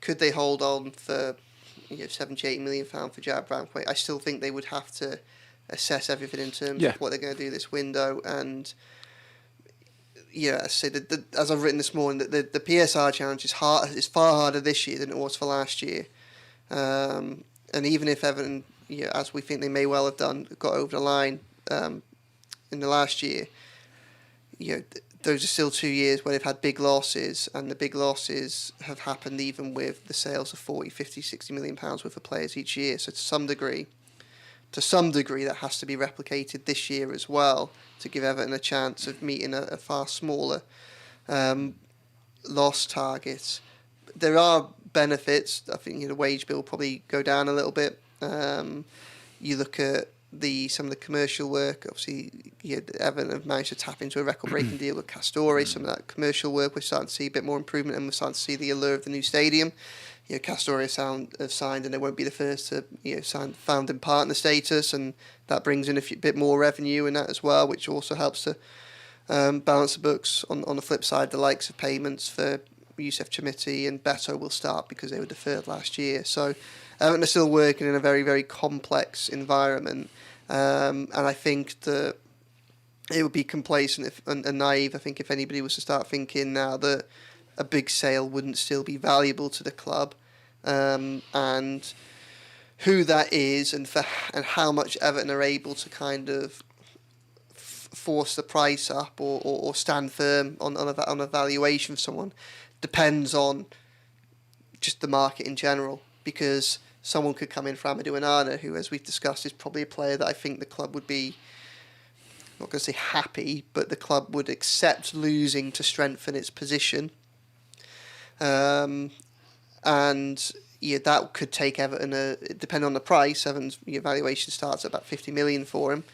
could they hold on for 70-80 million pound for Jarrad Branthwaite? I still think they would have to assess everything in terms of what they're going to do this window. And I say as I've written this morning, that the PSR challenge is far harder this year than it was for last year. And even if Everton, as we think they may well have done, got over the line in the last year, those are still 2 years where they've had big losses, and the big losses have happened even with the sales of 40, 50, 60 million pounds worth of players each year. So to some degree, that has to be replicated this year as well to give Everton a chance of meeting a far smaller loss target. There are benefits. I think the wage bill will probably go down a little bit. You look at some of the commercial work. Obviously, Everton have managed to tap into a record-breaking deal with Castore. Some of that commercial work, we're starting to see a bit more improvement, and we're starting to see the allure of the new stadium. Castore have signed, and they won't be the first to sign founding partner status, and that brings in a bit more revenue in that as well, which also helps to balance the books. On the flip side, the likes of payments for Youssef Chamiti and Beto will start because they were deferred last year. So Everton are still working in a very, very complex environment, and I think that it would be complacent and naive, I think, if anybody was to start thinking now that a big sale wouldn't still be valuable to the club, and who that is and how much Everton are able to kind of force the price up or stand firm on a valuation of someone depends on just the market in general, because someone could come in for Amadou Onana, who, as we've discussed, is probably a player that I think the club would be, not going to say happy, but the club would accept losing to strengthen its position. And that could take Everton, depending on the price, Everton's valuation starts at about 50 million for him.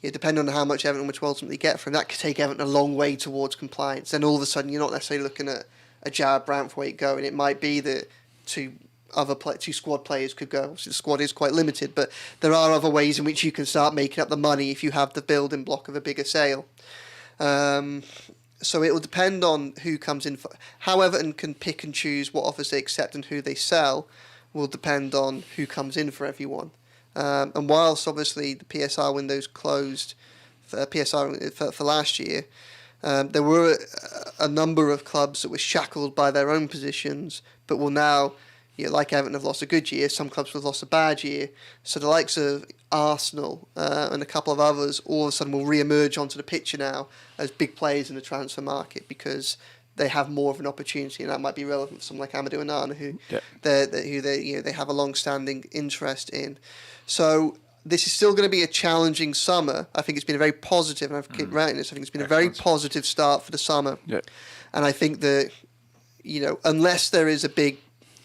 Depending on how much Everton would ultimately get for him, that could take Everton a long way towards compliance. Then all of a sudden, you're not necessarily looking at a Jared Branthwaite going. It might be that two squad players could go. Obviously, the squad is quite limited, but there are other ways in which you can start making up the money if you have the building block of a bigger sale. So it will depend on who comes in. How Everton can pick and choose what offers they accept and who they sell will depend on who comes in for everyone. And whilst obviously the PSR windows closed for last year, there were a number of clubs that were shackled by their own positions, but will now, like Everton, have lost a good year. Some clubs have lost a bad year. So the likes of Arsenal and a couple of others all of a sudden will re-emerge onto the picture now as big players in the transfer market because they have more of an opportunity, and that might be relevant for someone like Amadou Onana, who they have a long-standing interest in. So this is still going to be a challenging summer. I think it's been a very positive, and I've kept writing this, I think it's been a very positive start for the summer. Yeah. And I think that, unless there is a big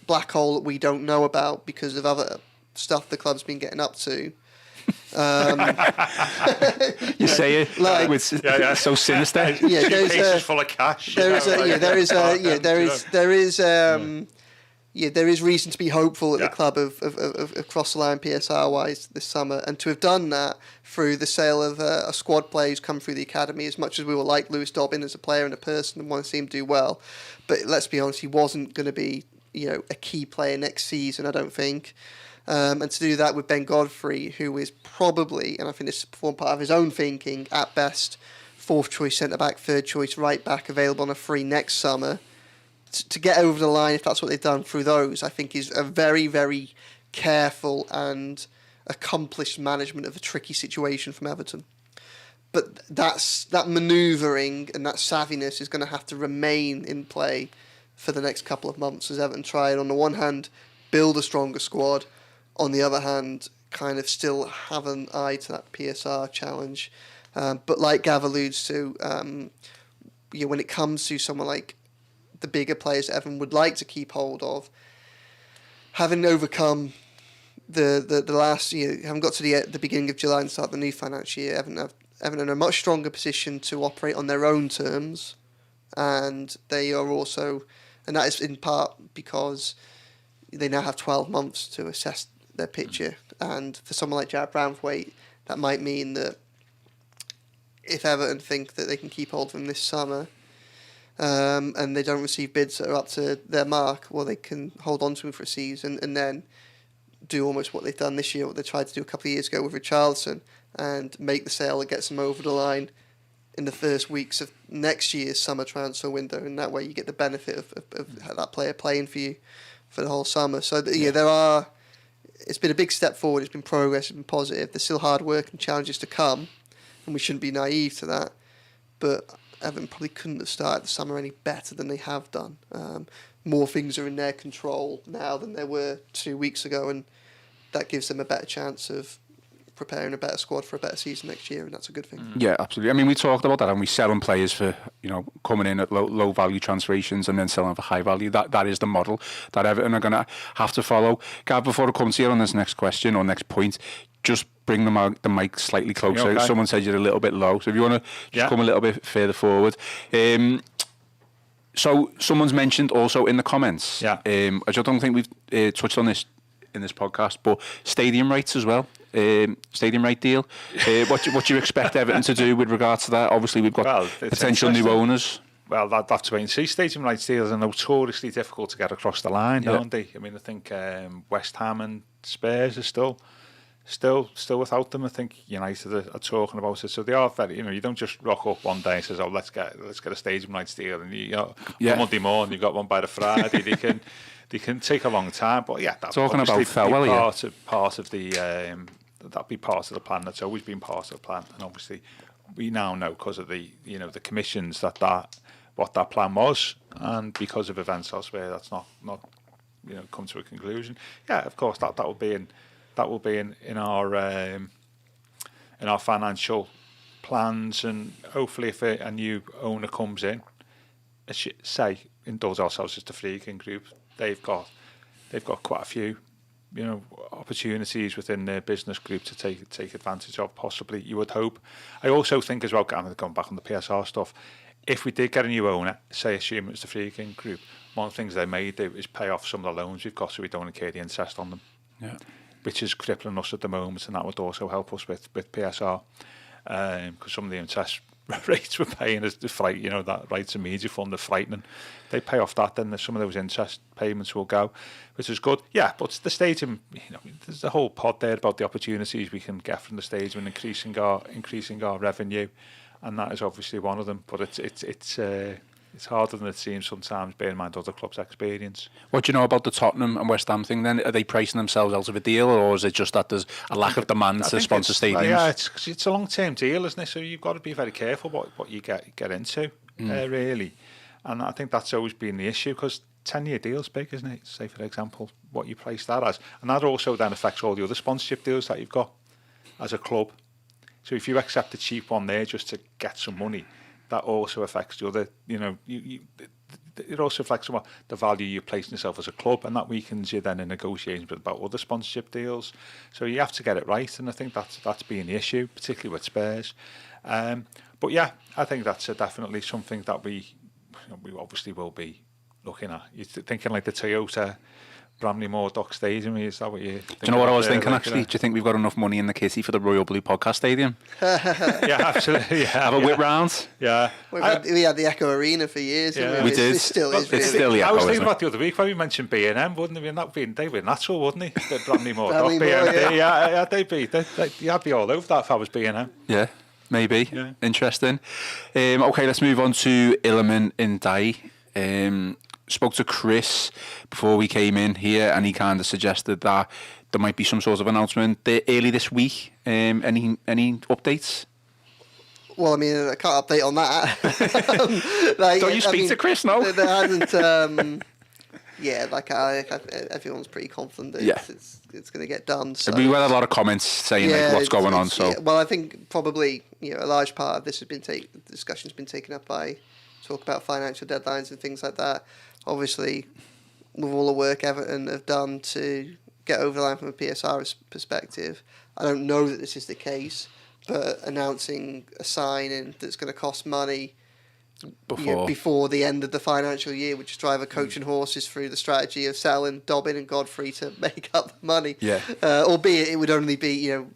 black hole that we don't know about because of other stuff the club's been getting up to. You say it like so sinister. Yeah, cases full of cash. There is reason to be hopeful at the club of cross the line PSR wise this summer, and to have done that through the sale of a squad player who's come through the academy. As much as we will like Lewis Dobbin as a player and a person and want to see him do well, but let's be honest, he wasn't going to be a key player next season, I don't think. And to do that with Ben Godfrey, who is probably, and I think this formed part of his own thinking, at best, 4th choice centre-back, 3rd choice right-back, available on a free next summer, to get over the line, if that's what they've done through those, I think is a very, very careful and accomplished management of a tricky situation from Everton. But that manoeuvring and that savviness is going to have to remain in play for the next couple of months as Everton try and, on the one hand, build a stronger squad, on the other hand, kind of still have an eye to that PSR challenge. But like Gav alludes to, when it comes to someone like the bigger players that Everton would like to keep hold of, having overcome the last year, having got to the beginning of July and start the new financial year, Everton are in a much stronger position to operate on their own terms, and they are also, and that is in part because they now have 12 months to assess their picture, and for someone like Jared Branthwaite, that might mean that if Everton think that they can keep hold of him this summer, and they don't receive bids that are up to their mark, well, they can hold on to him for a season and then do almost what they've done this year, what they tried to do a couple of years ago with Richarlison, and make the sale that gets them over the line in the first weeks of next year's summer transfer window, and that way you get the benefit of that player playing for you for the whole summer. So it's been a big step forward, it's been progress, it's been positive. There's still hard work and challenges to come, and we shouldn't be naive to that, but Everton probably couldn't have started the summer any better than they have done. More things are in their control now than there were 2 weeks ago, and that gives them a better chance of preparing a better squad for a better season next year, and that's a good thing. Yeah, absolutely. I mean, we talked about that, and we selling players for, coming in at low value transferations and then selling for high value. That is the model that Everton are going to have to follow. Gav, before I come to you on this next question or next point, just bring the mic slightly closer. Okay. Someone said you're a little bit low, so if you want to just come a little bit further forward. So someone's mentioned also in the comments. Yeah. I don't think we've touched on this in this podcast, but stadium rights as well. Stadium right deal. What do you expect Everton to do with regard to that? Obviously, we've got potential new owners. Well, that's wait and see. Stadium rights deals are notoriously difficult to get across the line, aren't they? I mean, I think West Ham and Spurs are still without them. I think United are talking about it, so they are very. You don't just rock up one day and says, "Oh, let's get a stadium rights deal," and on Monday morning you got one by the Friday. They can take a long time, but that's talking about part of the. That'd be part of the plan. That's always been part of the plan, and obviously we now know because of the the commissions that what that plan was, and because of events elsewhere, that's not come to a conclusion. Yeah, of course that will be in our financial plans, and hopefully if a new owner comes in, say indulge ourselves as the Freaking Group, they've got quite a few opportunities within their business group to take advantage of, possibly, you would hope. I also think as well, going back on the PSR stuff, if we did get a new owner, say assume it's the Freaking Group, one of the things they may do is pay off some of the loans we've got so we don't incur the interest on them, which is crippling us at the moment, and that would also help us with PSR, because some of the interest rates we're paying is that rights and media fund are frightening. They pay off that, then some of those interest payments will go, which is good. Yeah, but the stadium, there's a whole pod there about the opportunities we can get from the stadium and increasing our revenue, and that is obviously one of them. But it's harder than it seems sometimes, bear in mind other clubs' experience. What do you know about the Tottenham and West Ham thing then? Are they pricing themselves out of a deal, or is it just that there's a lack of demand to sponsor stadiums? Yeah, it's a long-term deal, isn't it? So you've got to be very careful what you get into, really. And I think that's always been the issue, because 10-year deal's big, isn't it? Say, for example, what you price that as. And that also then affects all the other sponsorship deals that you've got as a club. So if you accept a cheap one there just to get some money, that also affects the other, it also affects the value you place in yourself as a club, and that weakens you then in negotiations about other sponsorship deals. So you have to get it right, and I think that's been the issue, particularly with Spurs. But yeah, I think that's definitely something that we obviously will be looking at. You're thinking like the Toyota Bramley Moore Dock Stadium, is that what you think? Do you know what I was thinking, actually? Do you think we've got enough money in the kitty for the Royal Blue Podcast Stadium? Yeah, absolutely. Yeah, have a whip round? Yeah. We had the Echo Arena for years. Yeah. We did. It still is. It's still the Echo, I was thinking about the other week when we mentioned B&M, wouldn't they? They were natural, wouldn't they? The Bramley Moore Dock. Yeah, they'd be all over that if I was B&M. Yeah. Maybe. Yeah. Interesting. Okay, let's move on to Iliman Ndiaye. Spoke to Chris before we came in here, and he kind of suggested that there might be some sort of announcement early this week. Any updates? Well, I mean, I can't update on that. Don't you speak to Chris now? There hasn't. Everyone's pretty confident that it's going to get done. So. We had a lot of comments saying what's going on. So well, I think probably a large part of this has been discussion's been taken up by talk about financial deadlines and things like that. Obviously, with all the work Everton have done to get over the line from a PSR perspective, I don't know that this is the case, but announcing a signing that's going to cost money before the end of the financial year, which is drive a coach and horses through the strategy of selling Dobbin and Godfrey to make up the money. Yeah. Albeit it would only be you'd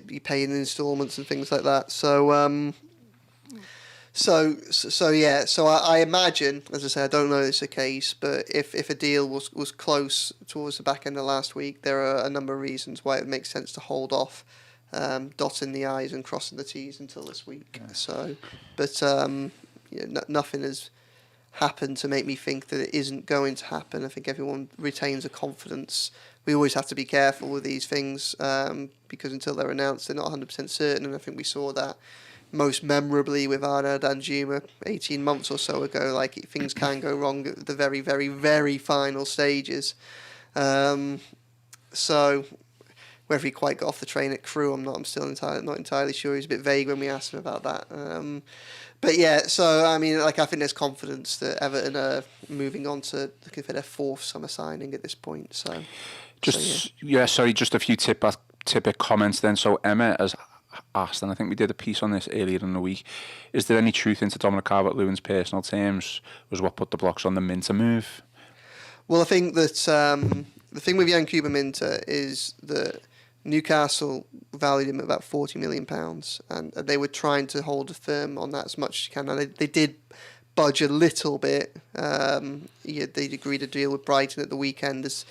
be paying in instalments and things like that. So. So I imagine, as I say, I don't know if it's the case, but if a deal was close towards the back end of last week, there are a number of reasons why it makes sense to hold off, dotting the I's and crossing the T's until this week. Yeah. So, but nothing has happened to make me think that it isn't going to happen. I think everyone retains a confidence. We always have to be careful with these things because until they're announced, they're not 100% certain, and I think we saw that most memorably with Arnaud Danjuma 18 months or so ago. Like, things can go wrong at the very, very, very final stages. So whether he quite got off the train at Crewe, I'm still not entirely sure. He's a bit vague when we asked him about that. But yeah, so I mean, I think there's confidence that Everton are moving on to looking for their fourth summer signing at this point. So Just a few tidbit comments then. So Emma has asked, and I think we did a piece on this earlier in the week, is there any truth into Dominic Calvert-Lewin's personal terms was what put the blocks on the Minter move? Well, I think that the thing with Yankuba Minter is that Newcastle valued him at about £40 million, and they were trying to hold firm on that as much as you can. And they did budge a little bit. They'd agreed a deal with Brighton at the weekend, as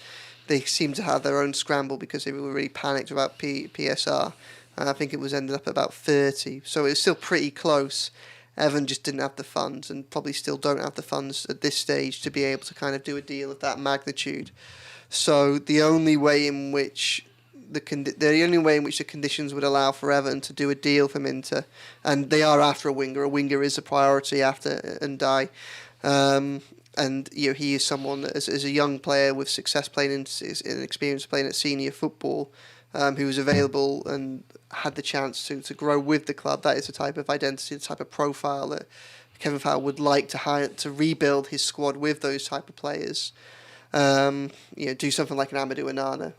they seemed to have their own scramble because they were really panicked about PSR. And I think it was ended up at about 30. So it was still pretty close. Everton just didn't have the funds, and probably still don't have the funds at this stage to be able to kind of do a deal of that magnitude. So the only way in which the conditions would allow for Everton to do a deal for Minter, and they are after a winger. A winger is a priority after Ndiaye. And he is someone that, as a young player with success playing and experience playing at senior football, who was available and had the chance to grow with the club. That is the type of identity, the type of profile that Kevin Fowler would like to hire to rebuild his squad with those type of players. Do something like an Amadou Onana,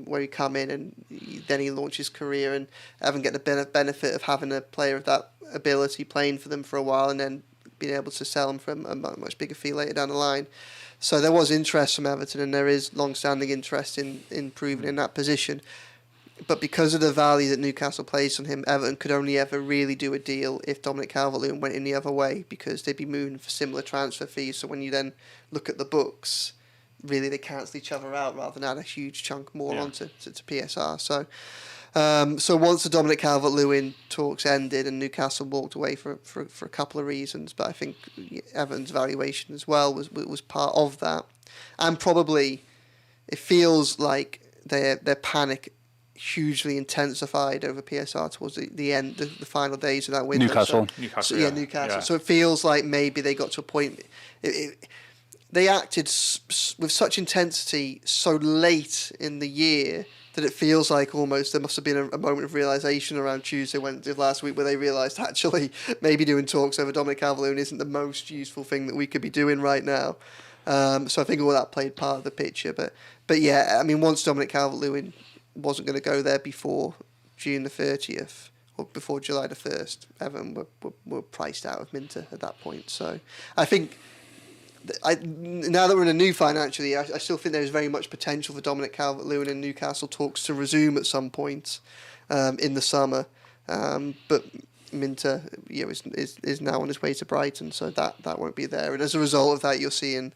where he come in and then he launch his career, and Everton get the benefit of having a player of that ability playing for them for a while, and then being able to sell him for a much bigger fee later down the line. So there was interest from Everton, and there is long-standing interest in improving in that position. But because of the value that Newcastle placed on him, Everton could only ever really do a deal if Dominic Calvert-Lewin went in the other way, because they'd be moving for similar transfer fees. So when you then look at the books, really they cancel each other out rather than add a huge chunk more onto to PSR. So once the Dominic Calvert-Lewin talks ended, and Newcastle walked away for a couple of reasons, but I think Everton's valuation as well was part of that, and probably it feels like their panic hugely intensified over PSR towards the end, the final days of that window. Newcastle. Newcastle. Yeah. So it feels like maybe they got to a point. They acted with such intensity so late in the year that it feels like almost there must have been a moment of realisation around Tuesday, Wednesday of last week, where they realised actually maybe doing talks over Dominic Calvert-Lewin isn't the most useful thing that we could be doing right now. So I think all that played part of the picture. But yeah, I mean, once Dominic Calvert-Lewin wasn't going to go there before June the 30th or before July the 1st, Everton were priced out of Minter at that point. So I think now that we're in a new financial year, I still think there's very much potential for Dominic Calvert-Lewin and Newcastle talks to resume at some point in the summer. But Minter is now on his way to Brighton, so that won't be there. And as a result of that, you're seeing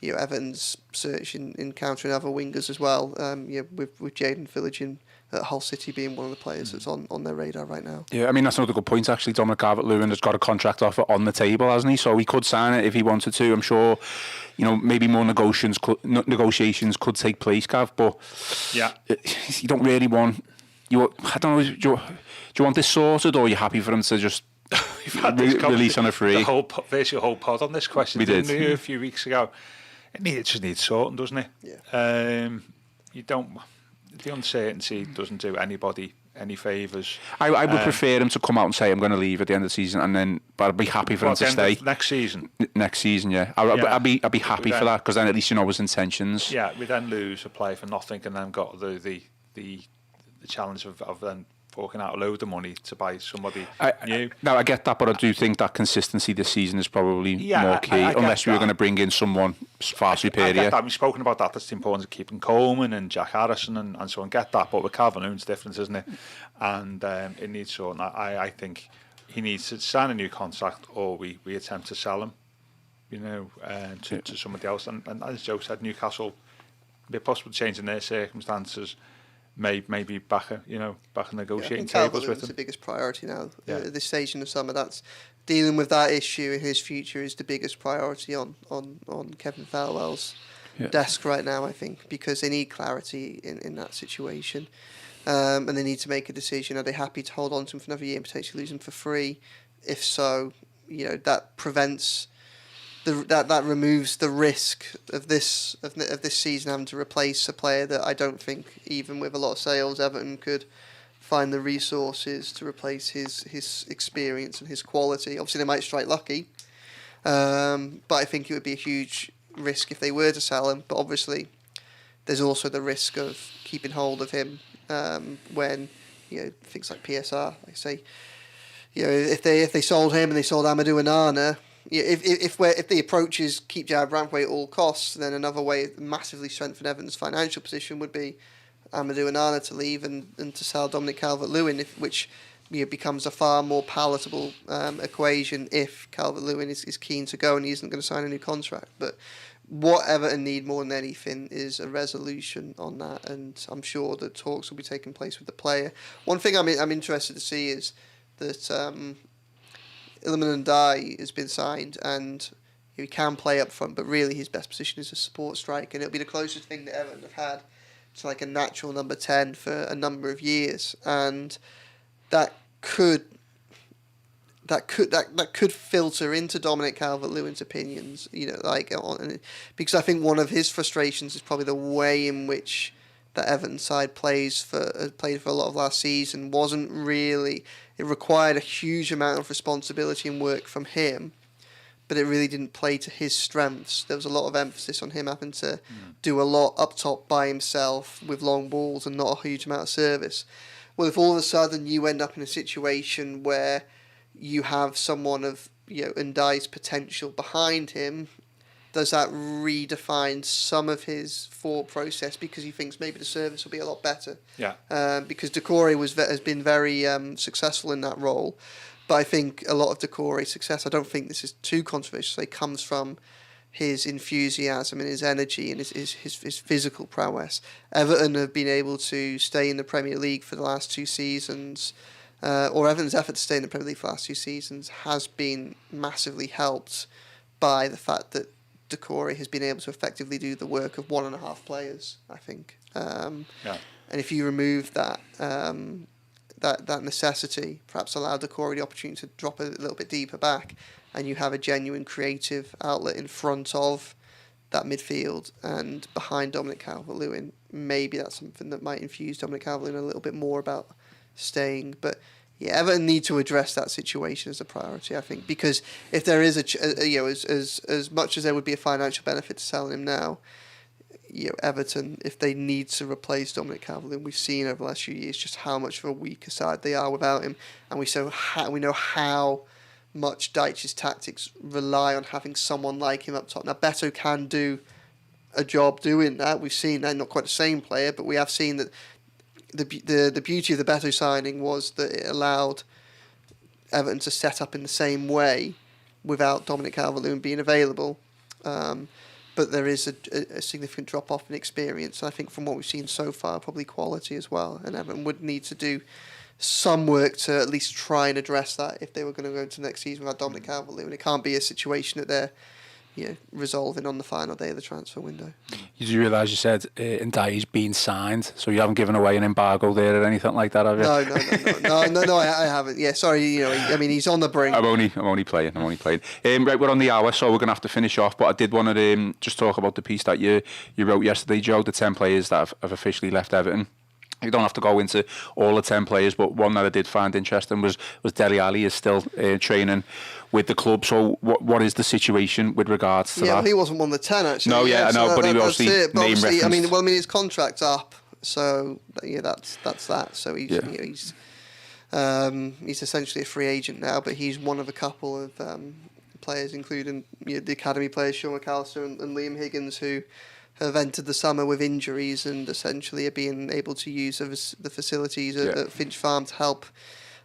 Everton's search in encountering other wingers as well. With Jayden Philogene at Hull City being one of the players that's on their radar right now. Yeah, I mean, that's another good point, actually. Dominic Calvert-Lewin has got a contract offer on the table, hasn't he? So he could sign it if he wanted to. I'm sure, maybe more negotiations could take place, Gav, but you don't really want... I don't know, do you want this sorted, or are you happy for him to just release on a free? Basically, a whole pod on this question. We did. A few weeks ago. It just needs sorting, doesn't it? Yeah. The uncertainty doesn't do anybody any favours. I would prefer him to come out and say I'm going to leave at the end of the season, but I'd be happy for him to stay next season. Next season, yeah. I'd be happy for that, because then at least you know his intentions. Yeah, we then lose a player for nothing, and then got the challenge of then forking out a load of money to buy somebody new. Now I get that, but I do think that consistency this season is probably more key, unless we were going to bring in someone far superior. I get that. We've spoken about that. That's the importance of keeping Coleman and Jack Harrison and so on. Get that, but with Calvert-Lewin's different, isn't it? And it needs sorting. I think he needs to sign a new contract, or we attempt to sell him, to somebody else. And as Joe said, Newcastle, be possible changing their circumstances. Maybe back negotiating tables with them. The biggest priority now at this stage in the summer. That's dealing with that issue in his future is the biggest priority on Kevin Farwell's desk right now, I think, because they need clarity in that situation, and they need to make a decision. Are they happy to hold on to him for another year and potentially lose him for free? If so, that prevents. That removes the risk of this season having to replace a player that I don't think, even with a lot of sales, Everton could find the resources to replace his experience and his quality. Obviously, they might strike lucky, but I think it would be a huge risk if they were to sell him. But obviously, there's also the risk of keeping hold of him when things like PSR, like I say, if they sold him and they sold Amadou Onana, if the approach is keep Jarrad Branthwaite at all costs, then another way to massively strengthen Everton's financial position would be Amadou Onana to leave and to sell Dominic Calvert-Lewin, which becomes a far more palatable equation if Calvert-Lewin is keen to go and he isn't going to sign a new contract. But what Everton need more than anything is a resolution on that, and I'm sure that talks will be taking place with the player. One thing I'm interested to see is that Iliman Ndiaye has been signed, and he can play up front, but really his best position is a support striker, and it'll be the closest thing that Everton have had to like a natural number 10 for a number of years, and that could filter into Dominic Calvert-Lewin's opinions, because I think one of his frustrations is probably the way in which the Everton side played for a lot of last season. Wasn't really, it required a huge amount of responsibility and work from him, but it really didn't play to his strengths. There was a lot of emphasis on him having to do a lot up top by himself with long balls and not a huge amount of service. Well, if all of a sudden you end up in a situation where you have someone of Ndiaye's potential behind him, does that redefine some of his thought process because he thinks maybe the service will be a lot better? Yeah. Because Doucouré has been very successful in that role, but I think a lot of Doucouré's success, I don't think this is too controversial, it comes from his enthusiasm and his energy and his physical prowess. Everton have been able to stay in the Premier League for the last 2 seasons, or Everton's effort to stay in the Premier League for the last 2 seasons has been massively helped by the fact that Doucouré has been able to effectively do the work of 1.5 players, I think. And if you remove that that necessity, perhaps allow Doucouré the opportunity to drop a little bit deeper back, and you have a genuine creative outlet in front of that midfield and behind Dominic Calvert-Lewin, maybe that's something that might infuse Dominic Calvert-Lewin a little bit more about staying. But yeah, Everton need to address that situation as a priority, I think, because if there is as much as there would be a financial benefit to selling him now, Everton, if they need to replace Dominic Calvert-Lewin, we've seen over the last few years just how much of a weaker side they are without him, and we know how much Dyche's tactics rely on having someone like him up top. Now, Beto can do a job doing that. We've seen that, not quite the same player, but we have seen that the beauty of the Beto signing was that it allowed Everton to set up in the same way without Dominic Calvert-Lewin being available. But there is a significant drop-off in experience. I think from what we've seen so far, probably quality as well. And Everton would need to do some work to at least try and address that if they were going to go into next season without Dominic Calvert-Lewin. It can't be a situation that they're resolving on the final day of the transfer window. You do realise you said Ndiaye's been signed, so you haven't given away an embargo there or anything like that, have you? No, I haven't. Yeah, sorry. I mean, he's on the brink. I'm only playing. Right, we're on the hour, so we're going to have to finish off. But I did want to just talk about the piece that you wrote yesterday, Joe. The 10 players that have officially left Everton. You don't have to go into all the 10 players, but one that I did find interesting was Dele Alli is still training with the club. So what is the situation with regards to that? Well, he wasn't one of the 10 actually. No, I know, but he obviously name referenced. I mean, his contract's up, so that's that. So he's essentially a free agent now, but he's one of a couple of players, including the academy players Sean McAllister and Liam Higgins, who have entered the summer with injuries and essentially are being able to use the facilities at Finch Farm to help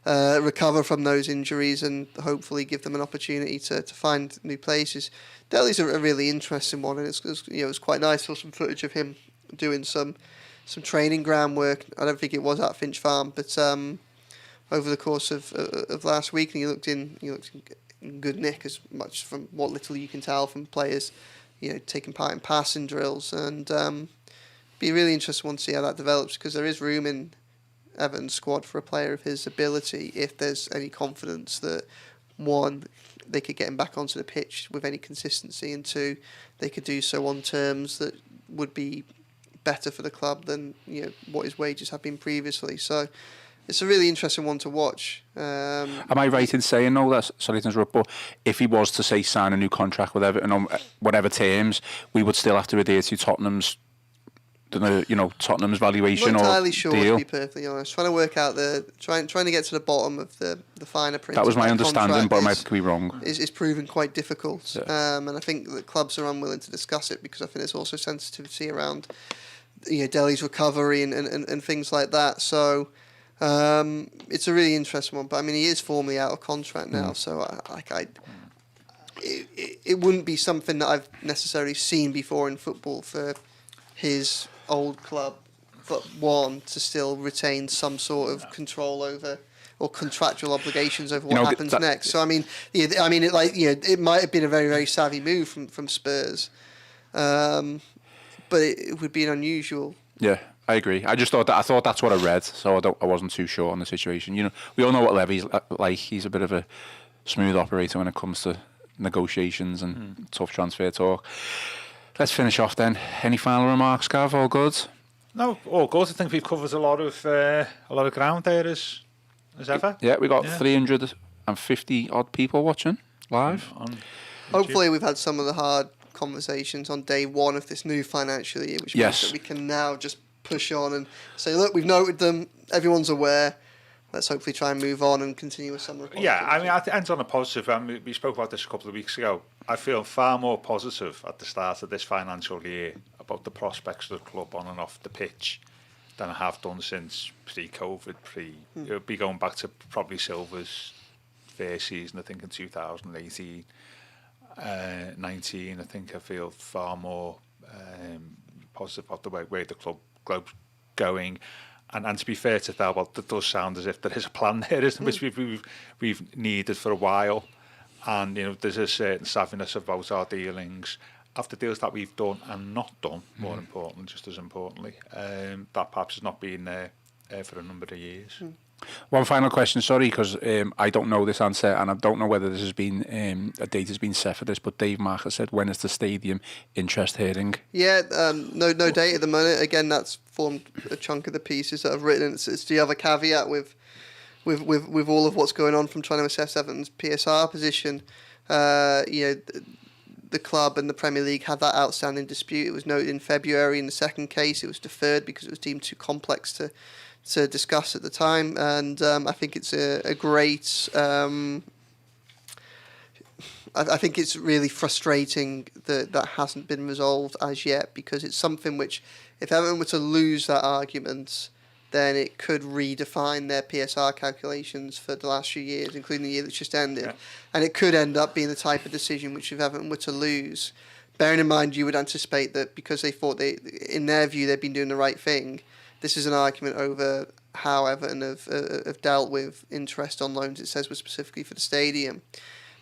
recover from those injuries and hopefully give them an opportunity to find new places. Dele's a really interesting one, and it's quite nice. I saw some footage of him doing some training ground work. I don't think it was at Finch Farm, but over the course of last week, and he looked in good nick, as much from what little you can tell from players taking part in passing drills, and be a really interesting one to see how that develops, because there is room in Everton's squad for a player of his ability if there's any confidence that, one, they could get him back onto the pitch with any consistency, and two, they could do so on terms that would be better for the club than what his wages have been previously. So it's a really interesting one to watch. Am I right in saying, sorry to interrupt, but if he was to, say, sign a new contract with Everton on whatever terms, we would still have to adhere to Tottenham's Tottenham's valuation I'm not or entirely sure, deal. to be perfectly honest. Trying to work out trying to get to the bottom of the finer print. That was my understanding, but I might is, be wrong. Is proven quite difficult, Yeah. and I think that clubs are unwilling to discuss it because I think there's also sensitivity around, Dele's recovery and things like that. So. It's a really interesting one, but I mean he is formally out of contract now, so it wouldn't be something that I've necessarily seen before in football for his old club, but one to still retain some sort of control over or contractual obligations over what happens next. So I mean, it might have been a very, very savvy move from Spurs, but it would be an unusual. Yeah. I agree. I thought that's what I read, so I wasn't too sure on the situation. We all know what Levy's like. He's a bit of a smooth operator when it comes to negotiations and tough transfer talk. Let's finish off then. Any final remarks, Gav? All good? No, all good. I think we've covered a lot of ground there as ever. Yeah, we got 350 odd people watching live. Hopefully, we've had some of the hard conversations on day one of this new financial year, which means that we can now just push on and say, look, we've noted them, everyone's aware, let's hopefully try and move on and continue with some of the Yeah, I mean, it ends on a positive. We spoke about this a couple of weeks ago. I feel far more positive at the start of this financial year about the prospects of the club on and off the pitch than I have done since pre-COVID, it'll be going back to probably Silva's first season, I think in 2018, 19. I think I feel far more positive about the way the club's going, and to be fair to that, well, it does sound as if there is a plan there, isn't which we've needed for a while, and there's a certain savviness about our dealings after deals that we've done and not done. More important, just as importantly, that perhaps has not been there for a number of years. One final question, sorry, because I don't know this answer, and I don't know whether this has been a date has been set for this. But Dave Marker said, "When is the stadium interest hearing?" Yeah, no date at the moment. Again, that's formed a chunk of the pieces that I've written. It's the other caveat with all of what's going on from trying to assess Everton's PSR position. The club and the Premier League had that outstanding dispute. It was noted in February. In the second case, it was deferred because it was deemed too complex to discuss at the time, and I think it's a great. I think it's really frustrating that hasn't been resolved as yet, because it's something which, if Everton were to lose that argument, then it could redefine their PSR calculations for the last few years, including the year that's just ended, and it could end up being the type of decision which, if Everton were to lose, bearing in mind you would anticipate that because they thought in their view they'd been doing the right thing. This is an argument over how Everton have dealt with interest on loans. It says was specifically for the stadium,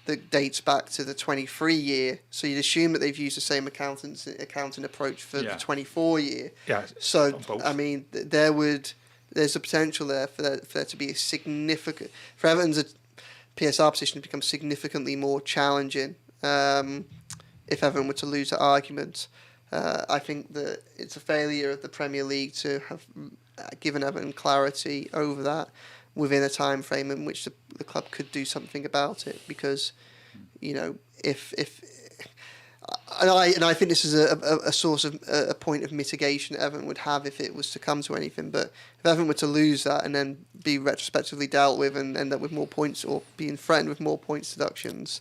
that dates back to the 23 year. So you'd assume that they've used the same accounting approach for the 24 year. Yeah. So I mean, there's a potential there for there to be a significant, for Everton's PSR position to become significantly more challenging if Everton were to lose that argument. I think that it's a failure of the Premier League to have given Everton clarity over that within a time frame in which the club could do something about it. Because, if I think this is a source of a point of mitigation that Everton would have if it was to come to anything. But if Everton were to lose that and then be retrospectively dealt with and end up with more points or being threatened with more points deductions,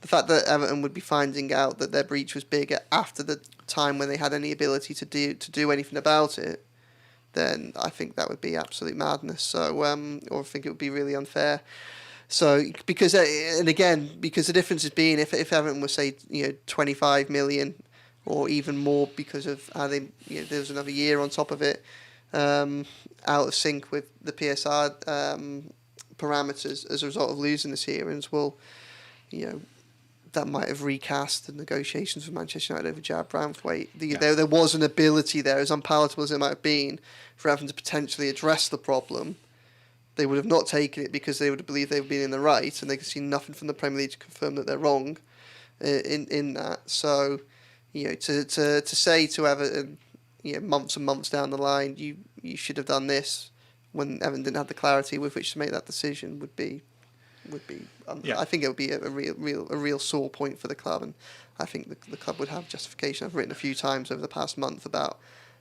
the fact that Everton would be finding out that their breach was bigger after the time when they had any ability to do anything about it, then I think that would be absolute madness. So, or I think it would be really unfair. So, because the difference is being if Everton was, say, 25 million or even more because of how they, there was another year on top of it, out of sync with the PSR parameters as a result of losing this hearings, well, that might have recast the negotiations with Manchester United over Jared Branthwaite. There was an ability there, as unpalatable as it might have been, for Everton to potentially address the problem. They would have not taken it because they would have believed they were being in the right, and they could see nothing from the Premier League to confirm that they're wrong in that. So, to say to Everton, months and months down the line, you should have done this, when Everton didn't have the clarity with which to make that decision would be. I think it would be a real sore point for the club, and I think the club would have justification. I've written a few times over the past month about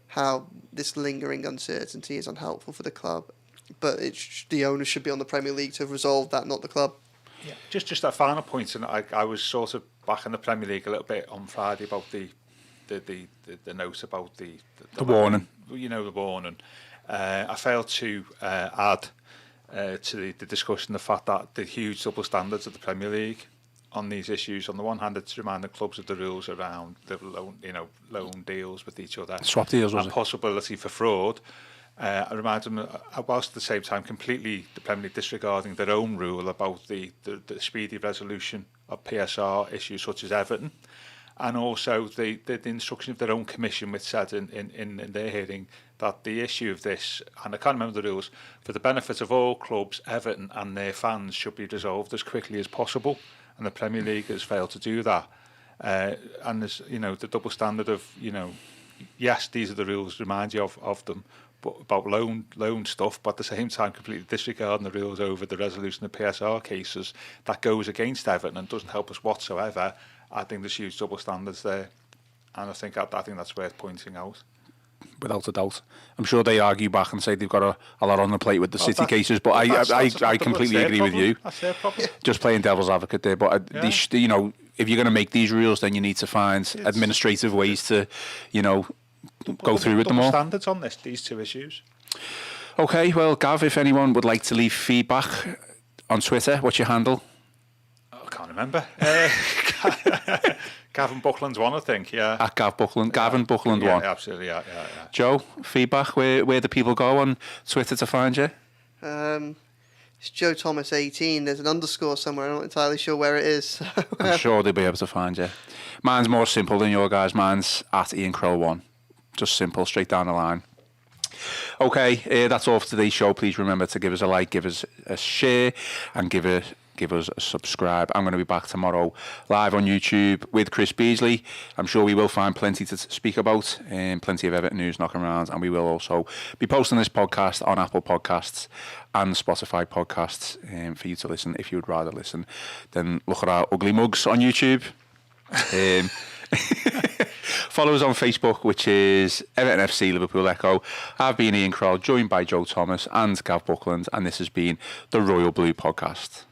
how this lingering uncertainty is unhelpful for the club. But the owners should be on the Premier League to have resolved that, not the club. Yeah, just that final point, and I was sort of back in the Premier League a little bit on Friday about the note about the warning. You know, the warning. I failed to add to the discussion the fact that the huge double standards of the Premier League on these issues. On the one hand, it's reminding clubs of the rules around the loan deals with each other, swap deals, was and it? Possibility for fraud. I remind them, whilst at the same time completely the Premier League disregarding their own rule about the speedy resolution of PSR issues such as Everton, and also the instruction of their own commission, which said in their hearing that the issue of this, and I can't remember the rules, for the benefit of all clubs, Everton and their fans should be resolved as quickly as possible, and the Premier League has failed to do that. And there's, the double standard of, yes, these are the rules, remind you of them, but about loan stuff, but at the same time completely disregarding the rules over the resolution of PSR cases, that goes against Everton and doesn't help us whatsoever. I think there's huge double standards there, and I think that's worth pointing out. Without a doubt. I'm sure they argue back and say they've got a lot on the plate with the City cases, but I completely agree with you. That's their problem. Just playing devil's advocate there, but if you're going to make these rules, then you need to find administrative ways to, go through with them all. Standards on these two issues. Okay, well, Gav, if anyone would like to leave feedback on Twitter, what's your handle? I can't remember. Gavin Buckland's one, I think, yeah. At Gav Buckland, Gavin Buckland yeah, one. Absolutely, yeah. Joe, feedback, where do people go on Twitter to find you? It's Joe Thomas 18. There's an underscore somewhere. I'm not entirely sure where it is. I'm sure they'll be able to find you. Mine's more simple than your guys. Mine's at Ian Croll 1. Just simple, straight down the line. Okay, that's all for today's show. Please remember to give us a like, give us a share, and give us a subscribe. I'm going to be back tomorrow live on YouTube with Chris Beasley. I'm sure we will find plenty to speak about, plenty of Everton news knocking around, and we will also be posting this podcast on Apple Podcasts and Spotify Podcasts for you to listen. If you would rather listen, then look at our ugly mugs on YouTube. Follow us on Facebook, which is Everton FC Liverpool Echo. I've been Ian Croll, joined by Joe Thomas and Gav Buckland, and this has been the Royal Blue Podcast.